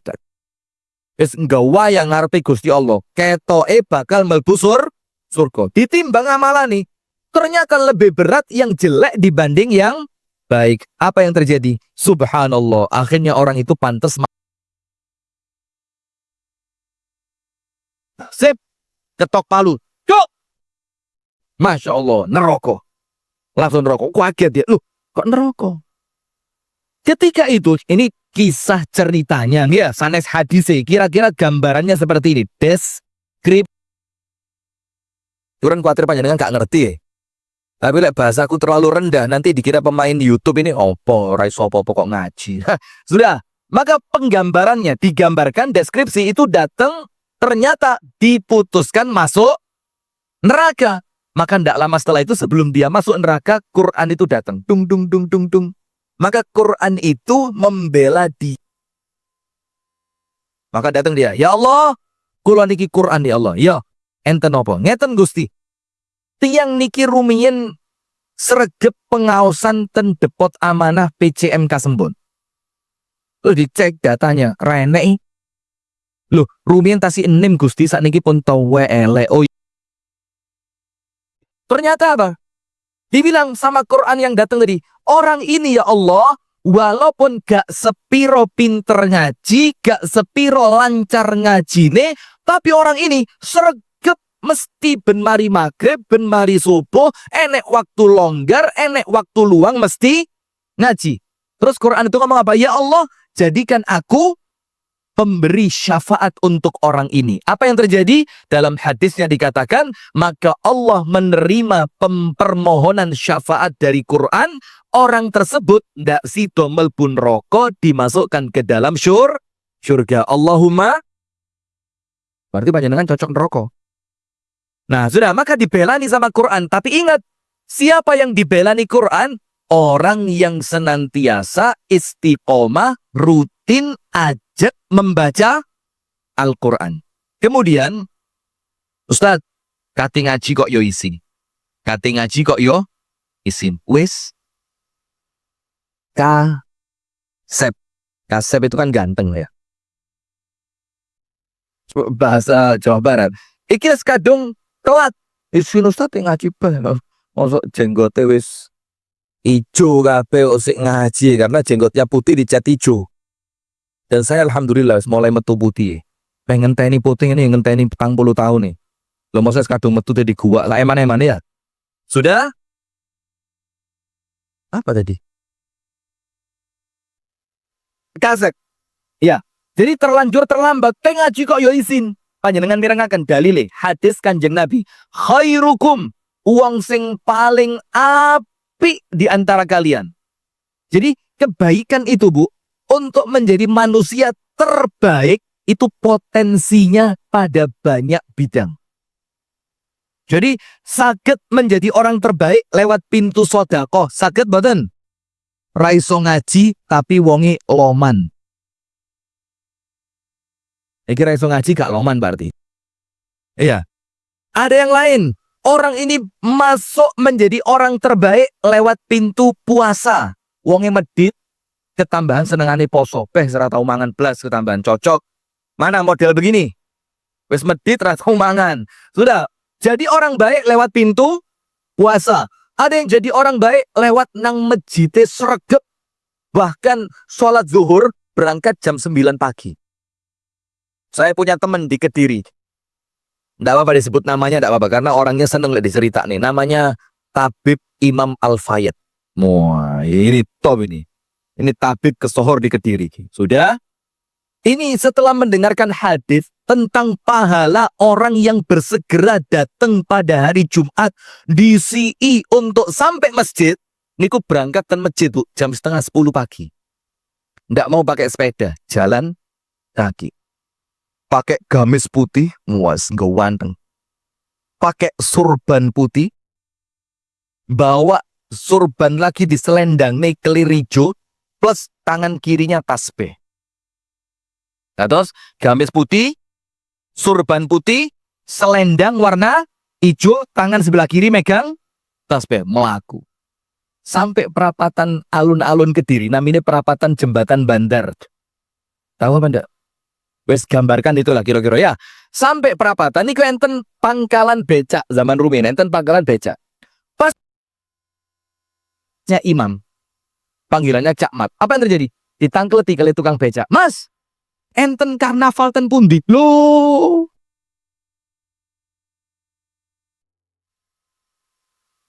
Wis nggawa yang ngarepe Gusti Allah, ketoke bakal mlebu surga. Ditimbang amalane, ternyata lebih berat yang jelek dibanding yang baik. Apa yang terjadi? Subhanallah, akhirnya orang itu pantas sip, ketok palu. Cuk! Masya Allah, neraka. Langsung neraka. Kaget dia. Loh, kok neraka? Ketika itu, ini kisah ceritanya, ya, sanes hadise. Kira-kira gambarannya seperti ini. Deskrip. Kurang khawatir panjenengan gak ngerti ya. Tapi lek bahasaku terlalu rendah, nanti dikira pemain YouTube ini opo, raiso opo kok ngaji. Sudah, maka penggambarannya digambarkan, deskripsi itu datang, ternyata diputuskan masuk neraka. Maka tidak lama setelah itu, sebelum dia masuk neraka, Quran itu datang. Dung dung dung dung dung. Maka Quran itu membela dia. Maka datang dia, ya Allah, kula niki Quran ya Allah. Ya, enten apa? Ngeten Gusti. Tiang niki rumiyin sregep pengaosan ten depot amanah PCMK Sembon. Lo dicek datanya, renek. Loh, rumiyin tasi enim Gusti saat niki pun tawe elek. Oh, ternyata apa? Dibilang sama Quran yang datang tadi, orang ini ya Allah, walaupun gak sepiro pinter ngaji, gak sepiro lancar ngajine, tapi orang ini sregep mesti ben mari maghrib, ben mari subuh, enek waktu longgar, enek waktu luang mesti ngaji. Terus Quran itu ngomong apa? Ya Allah, jadikan aku pemberi syafaat untuk orang ini. Apa yang terjadi? Dalam hadisnya dikatakan, maka Allah menerima permohonan syafaat dari Quran, orang tersebut ndak sido mlebu neraka, dimasukkan ke dalam syurga. Allahumma, berarti panjenengan cocok neraka. Nah, sudah, maka dibelani sama Quran. Tapi ingat, siapa yang dibelani Quran? Orang yang senantiasa istiqomah, rutin, ajak membaca Al-Quran. Kemudian, Ustadz, kati ngaji kok yo isin. Kati ngaji kok yo isin. Wis. Kasep. Kasep itu kan ganteng ya. Bahasa Jawa Barat. Iki kadung telat. Isin Ustadz yang ngaji bah. Masuk jenggote wis ijo kabeh sik ngaji karena jenggotnya putih dicat ijo. Dan saya alhamdulillah mulai metu putih. Pengen teni putih ini ngenteni 40 tahun nih. Lo mau saya kadung metu di gua lah eman-eman ya. Sudah? Apa tadi? Kasek. Ya. Jadi terlanjur terlambat teng ngaji kok yo isin. Panjenengan mirengaken dalile hadis Kanjeng Nabi. Khairukum, wong sing paling apik di antara kalian. Jadi kebaikan itu, Bu, untuk menjadi manusia terbaik itu potensinya pada banyak bidang. Jadi saged menjadi orang terbaik lewat pintu sedekah, saged mboten? Ra iso ngaji tapi wonge loman. Iki ra iso ngaji gak loman berarti. Iya. Ada yang lain. Orang ini masuk menjadi orang terbaik lewat pintu puasa. Wonge medit, ketambahan senengane poso. Ora tau mangan blas, ketambahan cocok. Mana model begini? Wis medit ra tau mangan. Sudah, jadi orang baik lewat pintu puasa. Ada yang jadi orang baik lewat nang mejite sregep. Bahkan sholat zuhur berangkat jam 9 pagi. Saya punya teman di Kediri. Nggak apa-apa disebut namanya, nggak apa-apa. Karena orangnya seneng lihat dicerita nih. Namanya Tabib Imam Al-Fayed. Wah, ini top ini. Ini tabib kesohor di Kediri. Sudah? Ini setelah mendengarkan hadis tentang pahala orang yang bersegera datang pada hari Jumat di CI untuk sampai masjid. Niku berangkat ke masjid, Bu, jam 9:30 pagi. Nggak mau pakai sepeda, jalan kaki. Pakai gamis putih, muas gawanteng. Pakai surban putih, bawa surban lagi di selendang nih kelir hijau, plus tangan kirinya tasbih. Nah, terus gamis putih, surban putih, selendang warna hijau, tangan sebelah kiri megang tasbih, melaku. Sampai perapatan alun-alun Kediri, namanya perapatan Jembatan Bandar. Tahu apa enggak? Wes gambarkan itulah kira-kira ya. Sampai perapatan, ini enten pangkalan becak zaman rumiyin, enten pangkalan becak. Pasnya imam, panggilannya Cak Mat. Apa yang terjadi? Ditangkleti kali tukang becak. Mas, enten karnaval ten pundi? Loh.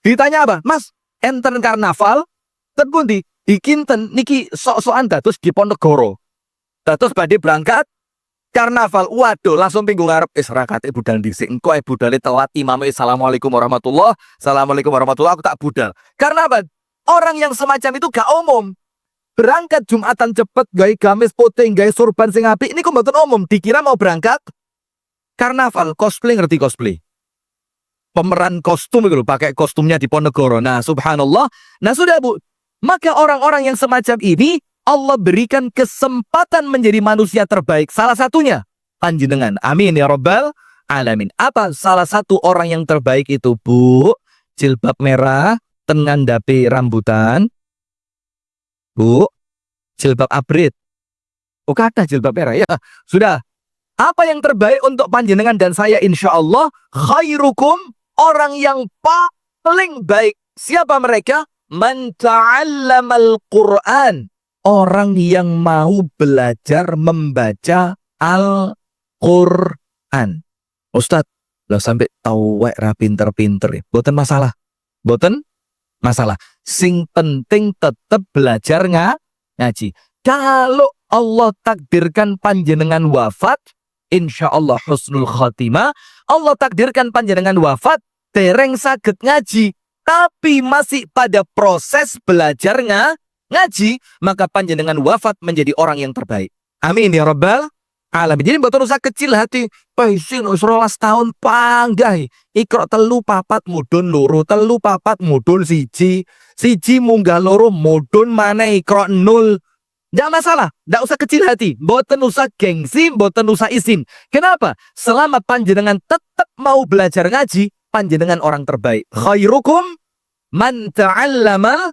Ditanya apa? Mas, enten karnaval ten pundi? Dikinten niki sok-sokan dados Diponegoro. Dados badhe berangkat karnaval. Waduh, langsung minggu ngarep rakate budal dhisik. Engko budale telat imame assalamualaikum warahmatullah. Assalamualaikum warahmatullah, aku tak budal. Karena apa? Orang yang semacam itu gak umum. Berangkat Jumatan cepet, gawe gamis putih, gawe sorban sing apik, ini kok mboten umum. Dikira mau berangkat karnaval, cosplay, ngerti cosplay? Pemeran kostum itu loh, pakai kostumnya Diponegoro. Nah, subhanallah. Nah, sudah Bu. Maka orang-orang yang semacam ini Allah berikan kesempatan menjadi manusia terbaik. Salah satunya panjenengan. Amin ya rabbal alamin. Apa salah satu orang yang terbaik itu, Bu? Jilbab merah, ngandhapi rambutan. Bu, jilbab abrit. Oh, kata jilbab merah ya. Sudah. Apa yang terbaik untuk panjenengan dan saya? Insya Allah khairukum, orang yang paling baik. Siapa mereka? Man ta'allamal Qur'an. Orang yang mau belajar membaca Al-Qur'an. Ustadz, lah sampai tahu ra pinter-pinter ya. Boten masalah. Boten masalah. Sing penting tetap belajar ngaji. Kalau Allah takdirkan panjenengan wafat, insya Allah husnul khatimah. Allah takdirkan panjenengan wafat, dereng saged ngaji, tapi masih pada proses belajar ngaji, maka panjenengan wafat menjadi orang yang terbaik. Amin ya rabbal alamin. Jadi mboten usah kecil hati. Paisin 12 tahun panggah. Iqra 3 4 mudhun loro, 3 4 mudhun 1, 1 munggah loro mudhun maneh Iqra 0. Nggak masalah, nggak usah kecil hati, mboten usah gengsi, mboten usah izin. Kenapa? Selama panjenengan tetap mau belajar ngaji, panjenengan orang terbaik. Khairukum man ta'allama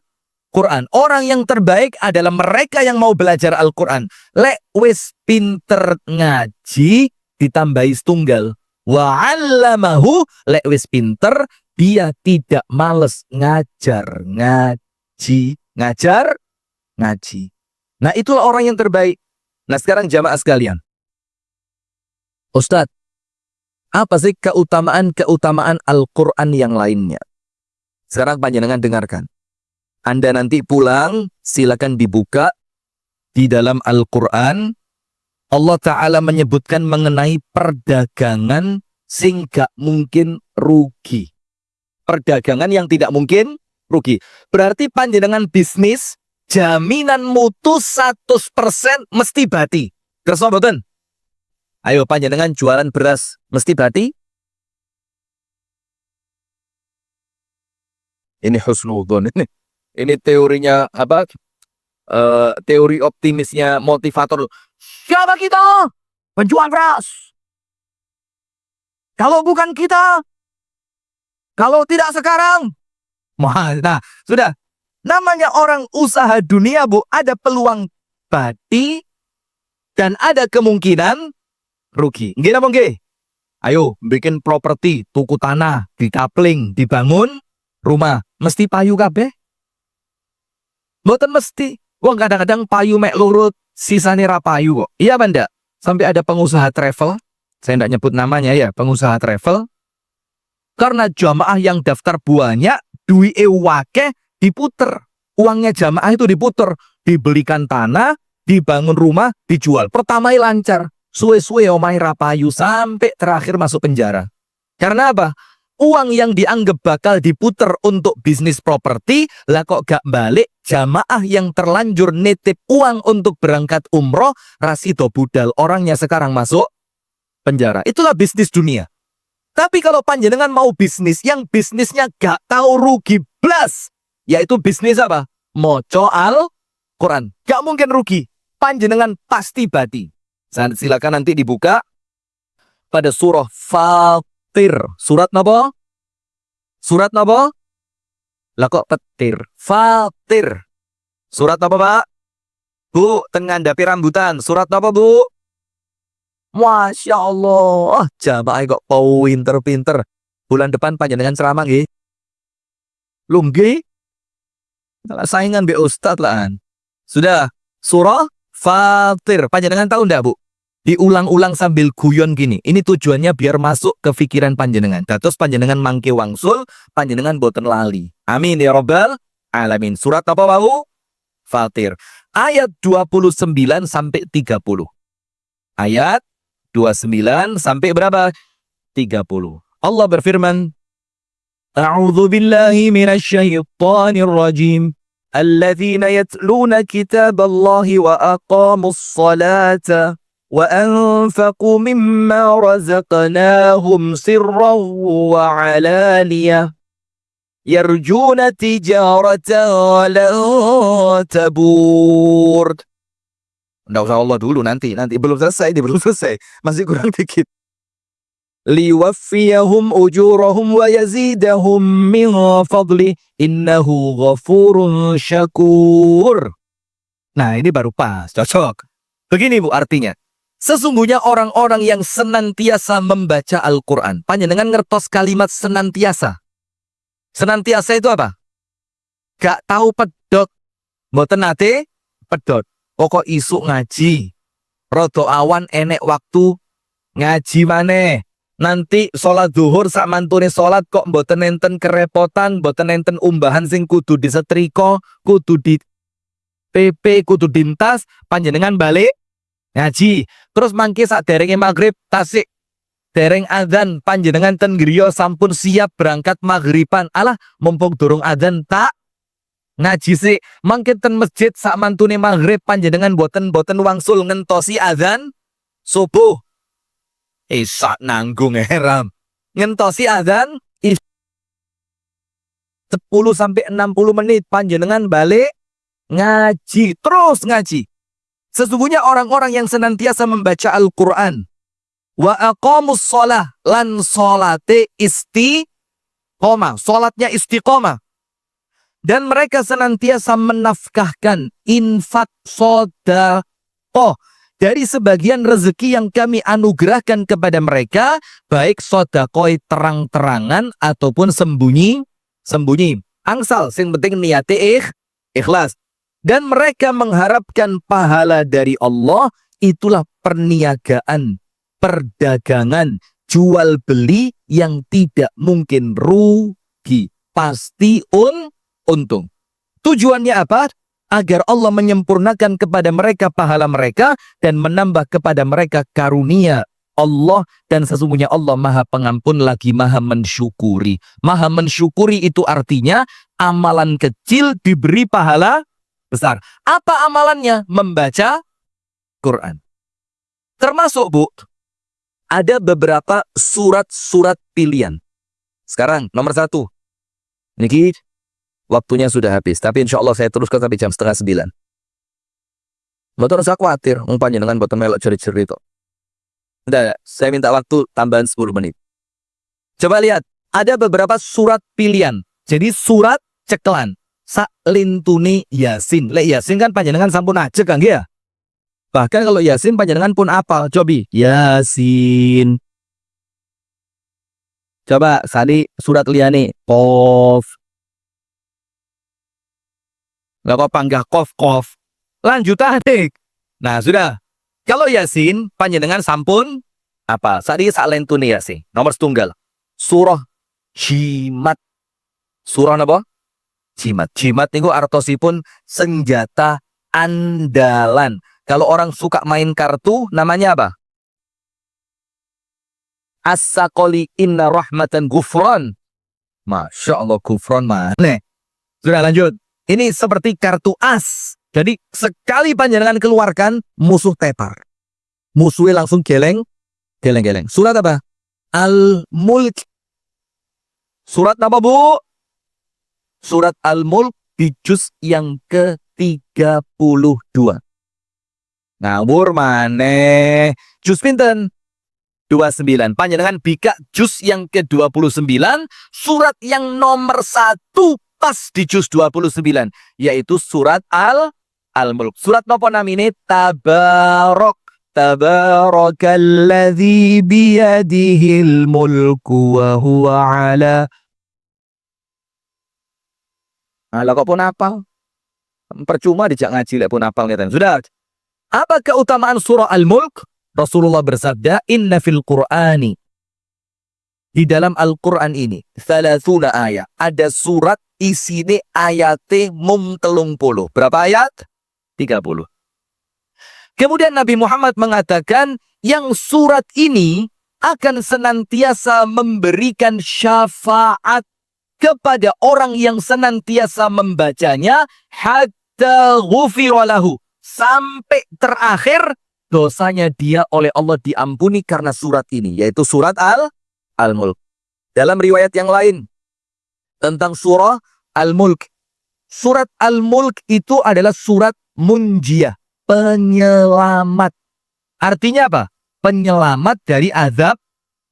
Quran. Orang yang terbaik adalah mereka yang mau belajar Al-Quran. Lek wis pinter ngaji ditambahi setunggal. Wa 'allamahu, lek wis pinter dia tidak males ngajar ngaji. Nah, itulah orang yang terbaik. Nah, sekarang jamaah sekalian. Ustadz, apa sih keutamaan Al-Quran yang lainnya? Sekarang panjenengan dengarkan. Anda nanti pulang, silakan dibuka di dalam Al-Quran. Allah Ta'ala menyebutkan mengenai perdagangan sing gak mungkin rugi. Perdagangan yang tidak mungkin rugi. Berarti panjenengan bisnis, jaminan mutu 100% mesti bati. Kersa mboten? Ayo panjenengan jualan beras mesti bati? Ini husnudzon ini. Ini teorinya apa? Teori optimisnya motivator. Siapa kita? Penjual beras. Kalau bukan kita, kalau tidak sekarang, nah sudah. Namanya orang usaha dunia, Bu, ada peluang bati dan ada kemungkinan rugi. Nggih napa nggih? Ayo bikin properti, tuku tanah, dikapling, dibangun rumah, mesti payu kabeh? Mboten mesti. Wong kadang-kadang payu mek lurut, sisane ra payu kok. Iya apa ndak? Sampai ada pengusaha travel, saya ndak nyebut namanya ya, pengusaha travel. Karena jamaah yang daftar banyak, duwike wakeh, diputer. Uangnya jamaah itu diputer. Dibelikan tanah, dibangun rumah, dijual. Pertama lancar. Suwe-suwe omai rapayu sampai terakhir masuk penjara. Karena apa? Uang yang dianggap bakal diputer untuk bisnis properti, lah kok gak balik. Jamaah yang terlanjur nitip uang untuk berangkat umroh, rasido budal. Orangnya sekarang masuk penjara. Itulah bisnis dunia. Tapi kalau panjenengan mau bisnis yang bisnisnya gak tahu rugi blas, yaitu bisnis apa? Moco Al-Quran. Gak mungkin rugi. Panjenengan pasti bati. Silakan nanti dibuka pada surah Fatir. Surat napa? Surat napa? Lah kok petir? Fatir. Surat apa, Pak? Bu, tengah ngandhapi rambutan. Surat apa, Bu? Masya Allah. Jamaah kok pinter-pinter. Bulan depan panjenengan ceramah nggih. Lho nggih. Saingan be ustaz lah. Sudah. Surah Fatir. Panjenengan tahu ndak, Bu? Diulang-ulang sambil guyon gini. Ini tujuannya biar masuk ke pikiran panjenengan. Dados panjenengan mangke wangsul, panjenengan boten lali. Amin ya rabbal alamin. Surat apa, Bu? Fatir. Ayat 29 sampai 30. Ayat 29 sampai berapa? 30. Allah berfirman, A'udzu billahi minasy syaithanir rajim. Alladzina yatluna kitaballahi wa aqamus salata وأنفقوا مما رزقناهم سرا وعلانية يرجون تجارة لن تبور. Nggak usah Allah dulu, nanti belum selesai, masih kurang dikit. liwaffiyahum ujurahum wa yazidahum min fadli innahu ghafurun syakur. Nah, ini baru pas, cocok. Begini, Bu, artinya sesungguhnya orang-orang yang senantiasa membaca Al-Quran. Panjenengan ngertos kalimat senantiasa. Senantiasa itu apa? Gak tahu pedot. Mboten nate pedot. Pokok isuk ngaji. Rodo awan enek waktu ngaji maneh. Nanti sholat zuhur sak mantune sholat kok mboten enten kerepotan, mboten enten umbahan sing kudu disetrika, kudu di PP, kudu dintas, panjenengan balik ngaji. Terus mangke sak derenge maghrib tasik dereng adzan panjenengan ten griya sampun siap berangkat maghriban. Alah mumpung durung adzan tak ngaji sik. Mangke ten masjid sak mantune maghrib panjenengan boten wangsul ngentosi adzan subuh. Sak nanggung heram. Ngentosi adzan 10 sampai 60 menit panjenengan balik ngaji, terus ngaji. Sesungguhnya orang-orang yang senantiasa membaca Al-Quran wa aqamus sholah lan sholate istiqomah, sholatnya istiqomah, dan mereka senantiasa menafkahkan infak sedekah dari sebagian rezeki yang kami anugerahkan kepada mereka, baik sedekah terang-terangan ataupun sembunyi. Angsal sing penting niate ikhlas. Dan mereka mengharapkan pahala dari Allah. Itulah perniagaan, perdagangan, jual beli yang tidak mungkin rugi, pasti untung. Tujuannya apa? Agar Allah menyempurnakan kepada mereka pahala mereka dan menambah kepada mereka karunia Allah. Dan sesungguhnya Allah Maha Pengampun lagi Maha Mensyukuri. Maha Mensyukuri itu artinya amalan kecil diberi pahala besar. Apa amalannya? Membaca Quran. Termasuk, Bu, ada beberapa surat-surat pilihan. Sekarang nomor 1. Niki waktunya sudah habis, tapi insya Allah saya teruskan sampai jam 8:30. Mboten usah khawatir, panjenengan boten melok cerit-cerit. Udah, saya minta waktu tambahan 10 menit. Coba lihat, ada beberapa surat pilihan. Jadi surat ceklan. Saklintuni Yasin. Lek Yasin kan panjenengan sampun aja kan ya? Bahkan kalau Yasin panjenengan pun apal. Cobi Yasin. Coba sadi surat liyane Qaf. Lah kok panggah Qaf. Lanjutan dik. Nah, sudah. Kalau Yasin panjenengan sampun apa? Sadi saklintuni Yasin. Nomor setunggal. Surah Jimat. Surah apa? Jimat. Jimat niku artosipun senjata andalan. Kalau orang suka main kartu, namanya apa? As-saqoli inna rahmatan gufron. Masya Allah, gufron mana? Sudah lanjut. Ini seperti kartu as. Jadi sekali panjenengan keluarkan, musuh tepar. Musuhnya langsung geleng. Surat apa? Al-Mulk. Surat apa, Bu? Surat Al-Mulk di juz yang ke-32. Ngawur maneh. Juz pinten? 29. Panjenengan bika juz yang ke-29, surat yang nomor 1 pas di juz 29, yaitu surat Al-Mulk. Surat nopo namine? Tabarok. Tabarakalladzi biyadihil mulku wa huwa ala. Ala kok pun apal? Percuma dijak ngaji lek pun apal ngeten. Sudah. Apa keutamaan surah Al-Mulk? Rasulullah bersabda, "Inna fil Qur'ani." Di dalam Al-Qur'an ini, 30 ayat. Ada surat isine ayate mung 30. Berapa ayat? 30. Kemudian Nabi Muhammad mengatakan, yang surat ini akan senantiasa memberikan syafaat kepada orang yang senantiasa membacanya hatta ghufira lahu, sampai terakhir dosanya dia oleh Allah diampuni karena surat ini, yaitu surat Al-Mulk. Dalam riwayat yang lain tentang surah Al-Mulk, surat Al-Mulk itu adalah surat munjiyah, penyelamat. Artinya apa? Penyelamat dari azab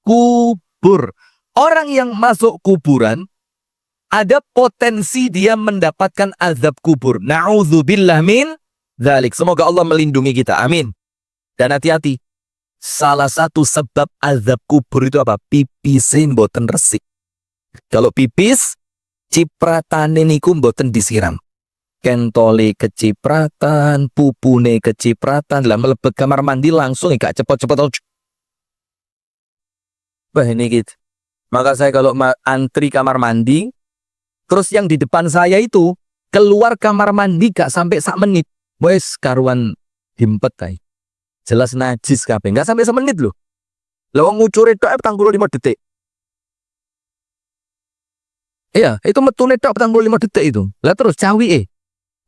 kubur. Orang yang masuk kuburan ada potensi dia mendapatkan azab kubur. Na'udzubillah min dzalik. Semoga Allah melindungi kita. Amin. Dan hati-hati. Salah satu sebab azab kubur itu apa? Pipisin mboten resik. Kalau pipis, cipratane niku mboten disiram. Kentole kecipratan, pupune kecipratan, lah melebet kamar mandi langsung gak cepet-cepet. Wah ini gitu. Maka saya kalau antri kamar mandi, terus yang di depan saya itu keluar kamar mandi gak sampai sak menit. Wes karuan himpet tay. Jelas najis kabeh, gak sampai semenit loh. Lah wong ngucure tok 45 detik. Iya, itu metune tok 45 detik itu. Lah terus cawi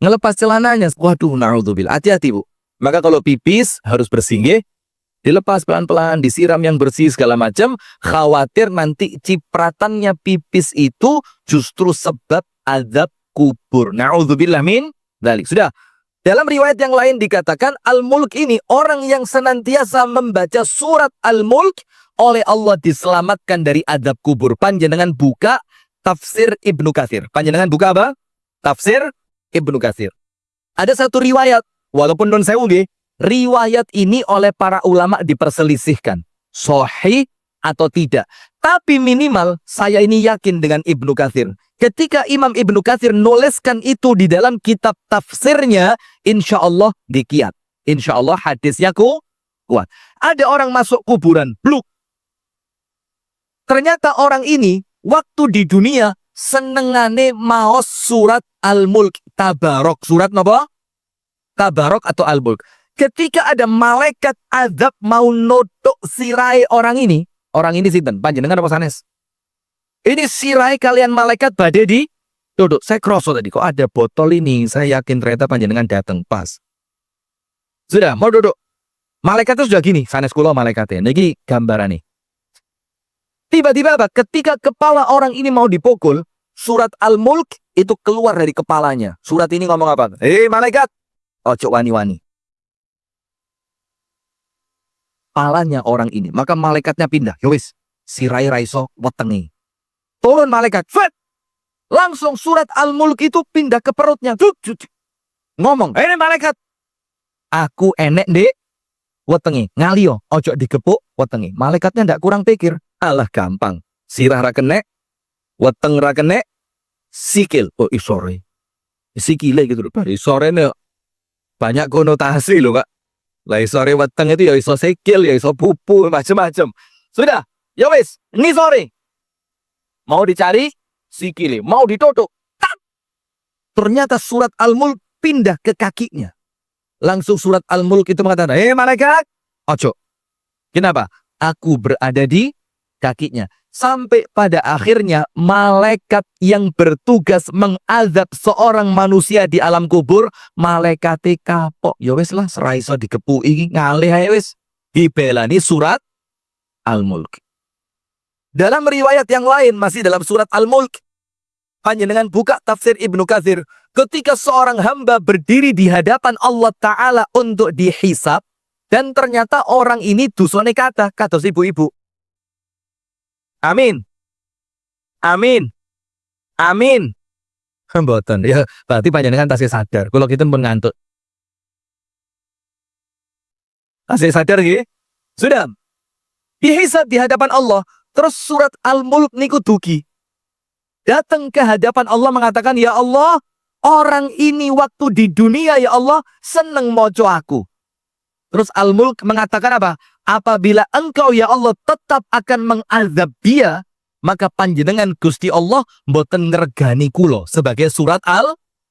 ngelepas celananya. Waduh, naudzubillah. Hati-hati, Bu. Maka kalau pipis harus bersih nggih. Dilepas pelan-pelan, disiram yang bersih segala macam. Khawatir nanti cipratannya pipis itu justru sebab azab kubur. Naudzubillah min dzalik. Sudah. Dalam riwayat yang lain dikatakan Al-Mulk ini orang yang senantiasa membaca surat Al-Mulk oleh Allah diselamatkan dari azab kubur. Panjenengan buka tafsir Ibnu Katsir. Panjenengan buka apa? Tafsir Ibnu Katsir. Ada satu riwayat, walaupun non sewu nggih, riwayat ini oleh para ulama diperselisihkan, sahih atau tidak. Tapi minimal saya ini yakin dengan Ibnu Katsir. Ketika Imam Ibnu Katsir nuliskan itu di dalam kitab tafsirnya, insya Allah dikiat. Insya Allah hadisnya kuat. Ada orang masuk kuburan, bluk. Ternyata orang ini waktu di dunia senengane maos surat Al-Mulk. Tabarok. Surat apa? Tabarok atau Al-Mulk. Ketika ada malaikat azab mau nodok sirai orang ini sinten? Panjenengan apa sanes? Ini sirai kalian malaikat badhe di duduk. Saya kroso tadi kok ada botol ini. Saya yakin ternyata panjenengan datang pas. Sudah mau duduk. Malaikat itu sudah gini. Sanes kula malaikatnya. Niki gambaran nih. Tiba-tiba apa? Ketika kepala orang ini mau dipukul, surat Al-Mulk itu keluar dari kepalanya. Surat ini ngomong apa? Malaikat, ojo wani-wani. Kepalanya orang ini. Maka malaikatnya pindah. Yowis, sirai raiso wetengi. Turun malaikat. Fet! Langsung surat Al-Mulk itu pindah ke perutnya. Ngomong, ini malaikat. Aku enek dek. Wetengi. Ngalio. Ojo digepuk. Wetengi. Malaikatnya ndak kurang pikir. Alah gampang. Sirah ra kenek. Weteng ra kenek. Sikil. Oh isore. Sikile gitu loh. Isore ini banyak konotasi loh Kak. Lah isore weteng itu ya iso sikil. Ya iso pupu. Macam-macam. Sudah. Ya wis. Ini sore. Mau dicari, sikile. Mau ditutup. Ternyata surat Al-Mulk pindah ke kakinya. Langsung surat Al-Mulk itu mengatakan, malaikat, ojo. Kenapa? Aku berada di kakinya. Sampai pada akhirnya malaikat yang bertugas mengazab seorang manusia di alam kubur, malaikate kapok. Ya wis lah, seraiso dikepuki ngalih ae wis. Dibelani surat Al-Mulk. Dalam riwayat yang lain masih dalam surat Al-Mulk, panjenengan buka tafsir Ibnu Katsir, ketika seorang hamba berdiri di hadapan Allah Ta'ala untuk dihisab, Dan ternyata orang ini dosane kathah kados ibu-ibu. Amin. Amin. Amin. Mboten. Ya, berarti panjenengan tasih sadar. Kula kinten pun ngantuk. Tasih sadar nggih? Sudah. Dihisab di hadapan Allah. Terus surat Al-Mulk niku dugi. Datang ke hadapan Allah mengatakan, ya Allah, orang ini waktu di dunia ya Allah seneng moco aku. Terus Al-Mulk mengatakan apa? Apabila engkau ya Allah tetap akan mengazab dia, maka panjenengan Gusti Allah mboten ngregani kula sebagai surat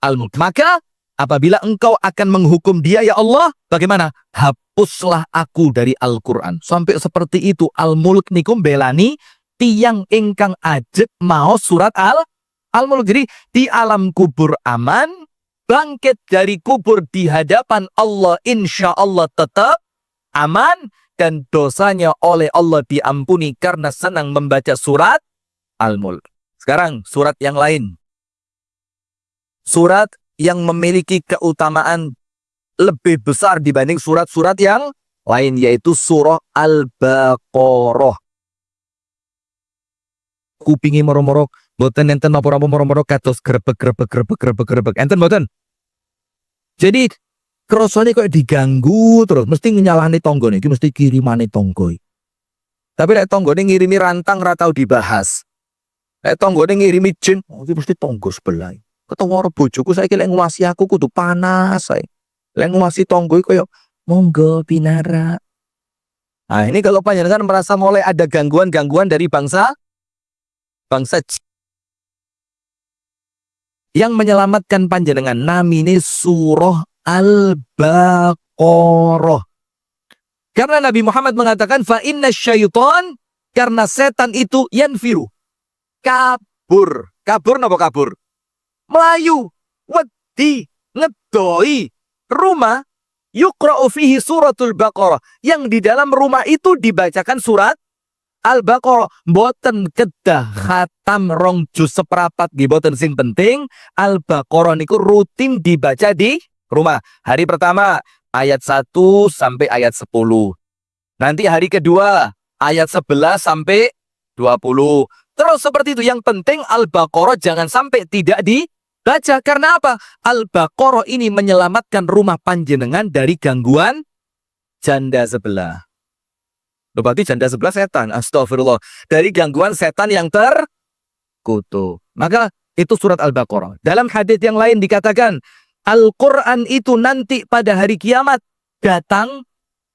Al-Mulk. Maka apabila engkau akan menghukum dia ya Allah, bagaimana? Hapuslah aku dari Al-Quran. Sampai seperti itu Al-Mulk niku belani tiyang ingkang ajeg mau surat Al-Mulk. Jadi di alam kubur aman, bangkit dari kubur di hadapan Allah insya Allah tetap aman, dan dosanya oleh Allah diampuni karena senang membaca surat Al-Mulk. Sekarang surat yang lain. Surat yang memiliki keutamaan lebih besar dibanding surat-surat yang lain, yaitu surah Al-Baqarah. Kupingi moro-moro boten enten napa-napa moro-moro kados grebek enten boten. Jadi krasane kok diganggu terus, mesti nyalahne tanggane iki, mesti kirimane tangga. Tapi lek tanggane ngirimi rantang ra tau dibahas. Lek tanggane ngirimi jin, iki mesti tangga sebelah. Ketemu karo bojoku saiki lek nguwasi aku kudu panas ae. Lek nguwasi tangga koyo monggo pinara. Nah, ini kalau panjenengan merasa mulai ada gangguan-gangguan dari bangsa yang menyelamatkan panjenengan namine surah Al-Baqarah. Karena Nabi Muhammad mengatakan fa inna syaitan, karena setan itu yanfiru, kabur. Kabur napa kabur? Melayu, wedi, ngedoi rumah yuqra'u fihi suratul Baqarah, yang di dalam rumah itu dibacakan surat Al-Baqarah. Boten kedah khatam rong juz seprapat nggih boten, sing penting Al-Baqarah niku rutin dibaca di rumah. Hari pertama ayat 1 sampai ayat 10. Nanti hari kedua ayat 11 sampai 20. Terus seperti itu. Yang penting Al-Baqarah jangan sampai tidak dibaca. Karena apa? Al-Baqarah ini menyelamatkan rumah panjenengan dari gangguan janda sebelah. Berarti janda sebelah setan. Astagfirullah. Dari gangguan setan yang terkutuk. Maka itu surat Al-Baqarah. Dalam hadits yang lain dikatakan, Al-Quran itu nanti pada hari kiamat datang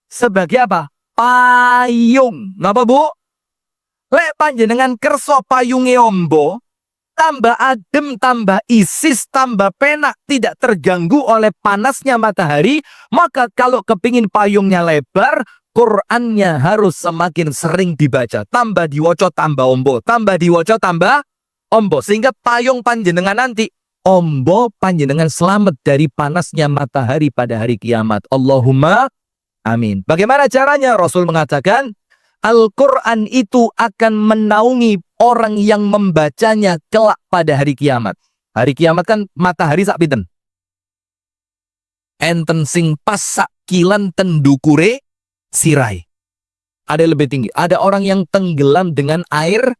sebagai apa? Payung. Napa bu? Lek panjenengan kerso payunge ombo, tambah adem, tambah isis, tambah penak, tidak terganggu oleh panasnya matahari. Maka kalau kepingin payungnya lebar, Qurannya harus semakin sering dibaca. Tambah diwoco tambah ombo, tambah diwoco tambah ombo, sehingga payung panjenengan nanti ombo panjenengan selamat dari panasnya matahari pada hari kiamat. Allahumma amin. Bagaimana caranya? Rasul mengatakan Al-Quran itu akan menaungi orang yang membacanya kelak pada hari kiamat. Hari kiamat kan matahari sak pinten? Enten sing pas sak kilan tendukure sirai. Ada yang lebih tinggi. Ada orang yang tenggelam dengan air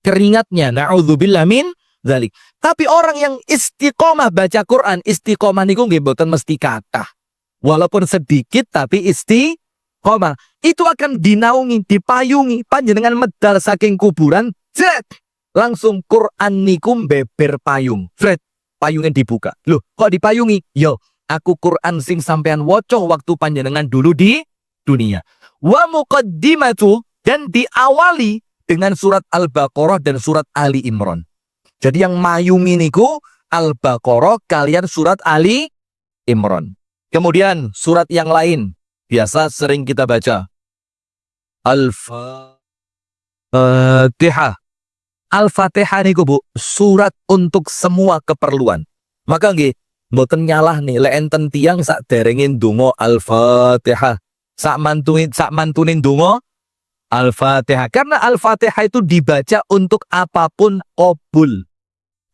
keringatnya. Na'udzubillah min dzalik. Tapi orang yang istiqomah baca Quran, istiqomah niku nggih mboten mesti kathah. Walaupun sedikit tapi istiqomah. Itu akan dinaungi, dipayungi. Panjenengan medal saking kuburan, zet, langsung Quran niku beber payung. Fred, payungnya dibuka. Loh, kok dipayungi? Yo, aku Quran sing sampean woco waktu panjenengan dulu di dunia. Wa muqaddimatu, dan diawali dengan surat Al-Baqarah dan surat Ali Imran. Jadi yang mayungi niku Al-Baqarah kalian surat Ali Imran. Kemudian surat yang lain biasa sering kita baca Al-Fatihah. Al-Fatihah niku bu, surat untuk semua keperluan. Maka nggih mboten nyalah nih lek enten tiyang sak derengin donga Al-Fatihah, sak mantunin donga Al-Fatihah. Karena Al-Fatihah itu dibaca untuk apapun qabul.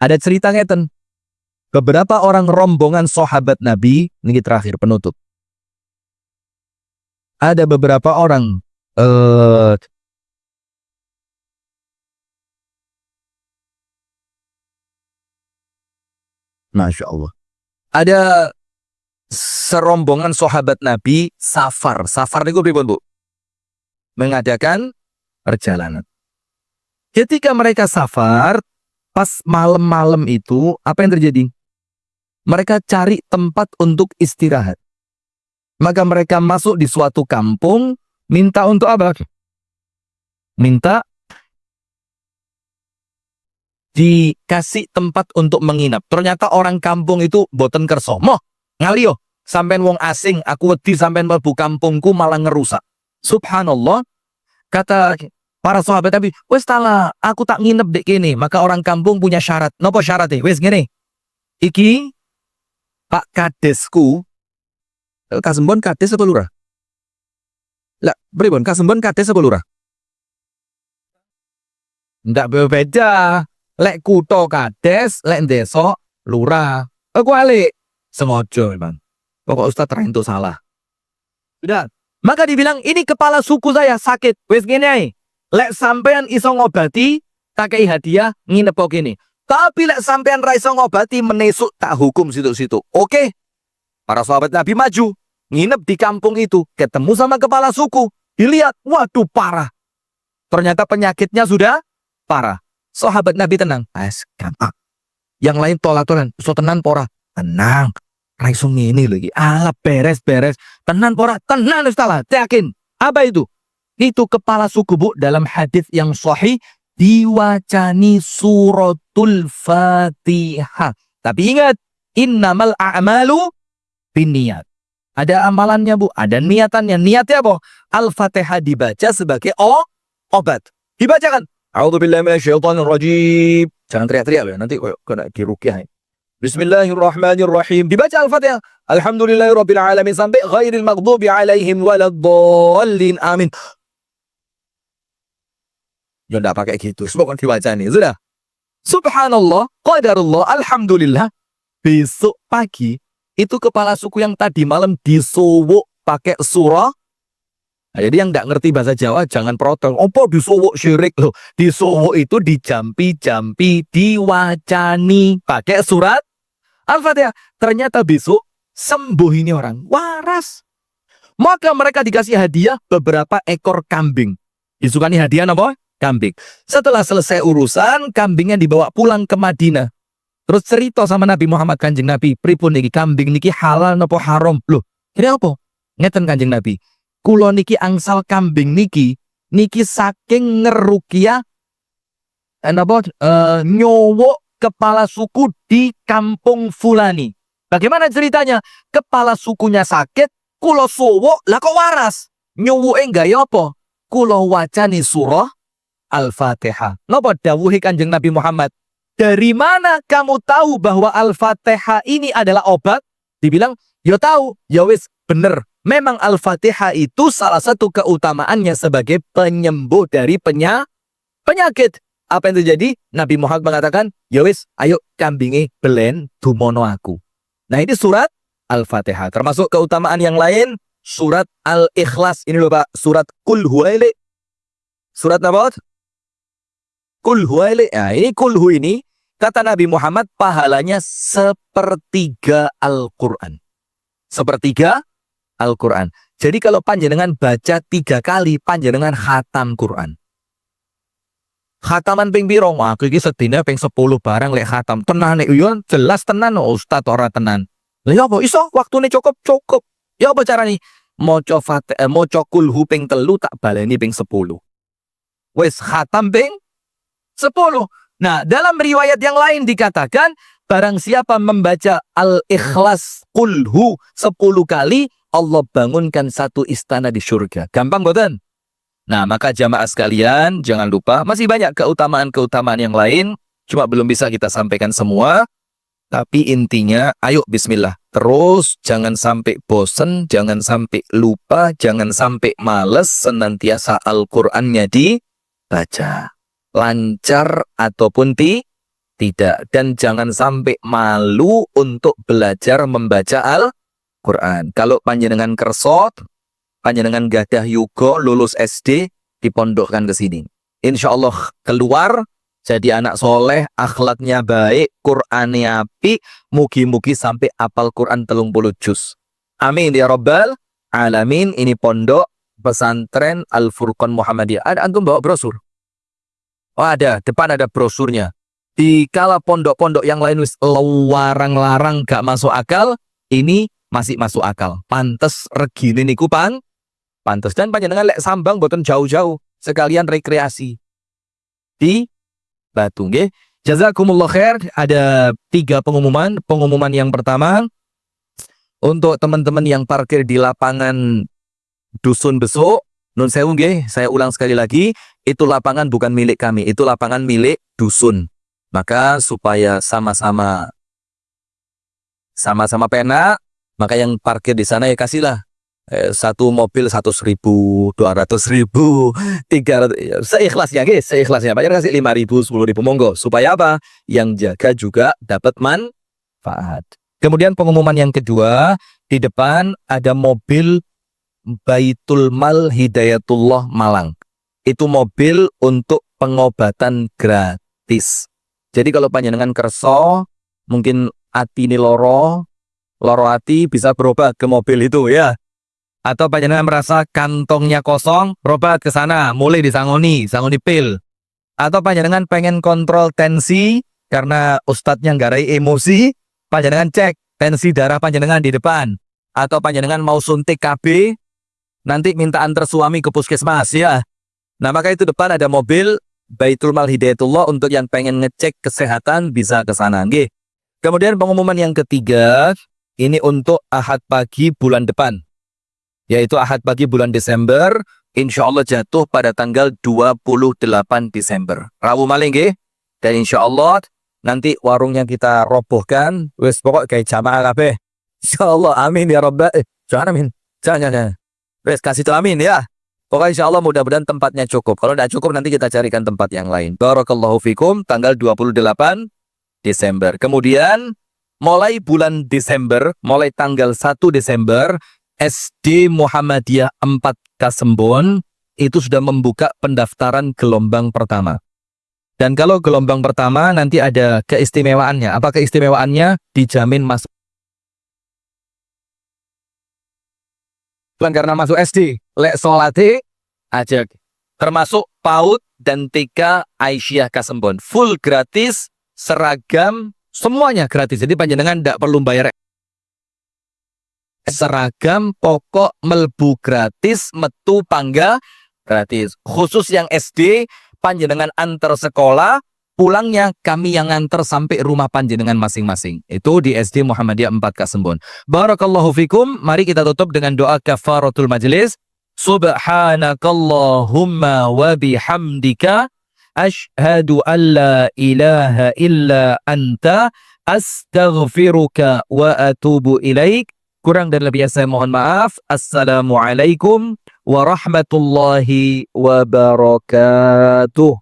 Ada cerita ngeten. Beberapa orang rombongan sahabat Nabi, ini terakhir penutup. ada beberapa orang Masya Allah. Ada serombongan sahabat Nabi safar. Safar itu pripun, Bu? Mengadakan perjalanan. Ketika mereka safar, pas malam-malam itu, apa yang terjadi? Mereka cari tempat untuk istirahat. Maka mereka masuk di suatu kampung, minta untuk apa? Minta dikasih tempat untuk menginap. Ternyata orang kampung itu boten kerso. Moh, ngalio, sampean wong asing, aku wedi sampean mlebu kampungku malah ngerusak. Subhanallah, kata para sahabat Nabi, wes tala, aku tak nginep dek kene. Maka orang kampung punya syarat. Nopo syaratnya? Wes gini, iki Pak Kadesku, Kasembon Kades apa lurah? Lah, pripun? Kasembon Kades apa lurah? Ndak beda. Lek kutho Kades, lek desa lurah. Aku alik. Sengaja memang. Pokok Ustaz Rento salah. Sudah. Maka dibilang, ini kepala suku saya sakit. Wes gini ae. Lek sampean iso ngobati, tak kei hadiah nginep kok gini. Tapi lek sampean ra iso ngobati, menesuk tak hukum situ-situ. Oke. Para sahabat Nabi maju, nginep di kampung itu, ketemu sama kepala suku. Dilihat, waduh parah. Ternyata penyakitnya sudah parah. Sahabat Nabi tenang. Gampang. Yang lain tolak-tolan. So tenan pora. Tenang. Langsung ini lagi. Alah beres-beres. Tenan pora. Tenan ustalah. Yakin. Apa itu? Itu kepala suku, Bu. Dalam hadis yang sahih, diwacani suratul Fatihah. Tapi ingat, innamal a'malu binniyat. Ada amalannya, Bu. Ada niatannya. Niatnya apa? Al-Fatihah dibaca sebagai obat. Dibacakan. A'udzubillahi minasyaitonirrajim. Jangan teriak-teriak ya, nanti kena diruqyah. Bismillahirrahmanirrahim. Dibaca Al-Fatihah. Alhamdulillahirabbil alamin sampai ghairil maghdubi alaihim waladdallin. Amin. Ya enggak pakai gitu. Semua kan dibaca nih. Sudah. Subhanallah, qadarullah, alhamdulillah. Besok pagi itu kepala suku yang tadi malam disowok pakai surah. Nah, jadi yang nggak ngerti bahasa Jawa jangan protes. Apa disowok syirik loh? Disowok itu dijampi-jampi, diwacani pakai surat Al-Fatihah. Ternyata besok sembuh ini orang waras. Maka mereka dikasih hadiah beberapa ekor kambing. Disukani hadiah apa? Kambing. Setelah selesai urusan, kambingnya dibawa pulang ke Madinah. Terus cerita sama Nabi Muhammad, Kanjeng Nabi, pripun niki kambing niki halal napa haram? Loh, ini apa? Ngeten Kanjeng Nabi. Kulo niki angsal kambing niki saking ngerukia nyowo kepala suku di kampung Fulani. Bagaimana ceritanya? Kepala sukunya sakit, kulo sowo lah kok waras. Nyowo gaya apa? Kulo wacani surah Al-Fatihah. Napa dawuhi Kanjeng Nabi Muhammad? Dari mana kamu tahu bahwa Al-Fatihah ini adalah obat? Dibilang, ya tahu, ya wis bener. Memang Al-Fatihah itu salah satu keutamaannya sebagai penyembuh dari penyakit. Apa yang terjadi? Nabi Muhammad mengatakan, ya wis, ayo kambingi belen dumono aku. Nah ini surat Al-Fatihah. Termasuk keutamaan yang lain, surat Al-Ikhlas. Ini loh Pak, surat Qul Huwaili. Surat apa? Qul Huwaili. Nah ini Qul Hu ini, kata Nabi Muhammad, pahalanya sepertiga Al-Quran. Sepertiga Al-Quran. Jadi kalau panjenengan baca 3 kali, panjenengan khatam Quran. Khataman ping piro? Wah, iki sedina ping 10 barang lek khatam. Tenan nek yo jelas tenan Ustaz ora tenan. Lah ya apa iso waktune cukup. Ya apa carane? Maca maca kulhu ping 3 tak baleni ping 10. Wis khatam ping 10. Nah, dalam riwayat yang lain dikatakan barang siapa membaca Al-Ikhlas kulhu 10 kali, Allah bangunkan satu istana di surga. Gampang boten? Nah, maka jamaah sekalian, jangan lupa, masih banyak keutamaan-keutamaan yang lain, cuma belum bisa kita sampaikan semua. Tapi intinya, ayo bismillah. Terus, jangan sampai bosen, jangan sampai lupa, jangan sampai males, senantiasa Al-Qur'annya dibaca. Lancar ataupun tidak. Dan jangan sampai malu untuk belajar membaca Al-Quran. Kalau panjenengan kersot, panjenengan gadah yuga lulus SD dipondokkan ke sini. Insya Allah keluar jadi anak soleh, akhlaknya baik, Qur'annya api, mugi-mugi sampai apal Qur'an 30 juz. Amin ya Rabbal Alamin. Ini pondok pesantren Al-Furqan Muhammadiyah. Ada antum bawa brosur? Oh ada, depan ada brosurnya. Di kala pondok-pondok yang lain wis larang-larang gak masuk akal, ini masih masuk akal. Pantes regine niku pantes. Dan panjenengan lek sambang boten jauh-jauh, sekalian rekreasi di Batu nggih. Jazakumullah khair. Ada 3 pengumuman. Pengumuman yang pertama untuk teman-teman yang parkir di lapangan Dusun Besuk, nun sewu nggih, saya ulang sekali lagi, itu lapangan bukan milik kami, itu lapangan milik dusun. Maka supaya sama-sama penak, maka yang parkir di sana ya kasihlah satu mobil 100.000, 200.000, 300, seikhlasnya guys, seikhlasnya. Bayar kasih 5.000, 10.000, monggo. Supaya apa? Yang jaga juga dapat manfaat. Kemudian pengumuman yang kedua, di depan ada mobil Baitul Mal Hidayatullah Malang. Itu mobil untuk pengobatan gratis. Jadi kalau panjenengan kerso, mungkin ati ini loro ati bisa berobat ke mobil itu ya. Atau panjenengan merasa kantongnya kosong, berobat ke sana, mulai disangoni pil. Atau panjenengan pengen kontrol tensi karena ustadznya nggarai emosi, panjenengan cek tensi darah panjenengan di depan. Atau panjenengan mau suntik KB, nanti minta antar suami ke puskesmas ya. Nah maka itu depan ada mobil Baitul Mal Hidayatullah untuk yang pengen ngecek kesehatan bisa ke sana. Nggih. Kemudian pengumuman yang ketiga, ini untuk Ahad pagi bulan depan. Yaitu Ahad pagi bulan Desember, insya Allah jatuh pada tanggal 28 Desember. Rabu maling nggih. Dan insya Allah nanti warungnya kita robohkan. Wes pokok kayak jamaah kabeh. Insya Allah amin ya Rabbal. Jangan amin. Jangan. Wes kasih tuh amin ya. Pokoknya insya Allah mudah-mudahan tempatnya cukup. Kalau tidak cukup nanti kita carikan tempat yang lain. Barakallahu fikum, tanggal 28 Desember. Kemudian mulai bulan Desember, mulai tanggal 1 Desember, SD Muhammadiyah 4 Kasembon itu sudah membuka pendaftaran gelombang pertama. Dan kalau gelombang pertama nanti ada keistimewaannya. Apa keistimewaannya? Dijamin masuk. Bukan karena masuk SD, lek solate aja. Termasuk PAUD dan TK Aisyah Kasembon. Full gratis, seragam, semuanya gratis. Jadi panjenengan tidak perlu bayar. Seragam pokok melbu gratis, metu pangga gratis. Khusus yang SD, panjenengan antar sekolah, pulangnya kami yang antar sampai rumah panjenengan masing-masing. Itu di SD Muhammadiyah 4 Kasembon. Barakallahu fikum. Mari kita tutup dengan doa kafaratul majlis. Subhanakallahumma wa bihamdika asyhadu an la ilaha illa anta astaghfiruka wa atubu ilaik. Kurang dan lebihnya saya mohon maaf. Assalamualaikum warahmatullahi wabarakatuh.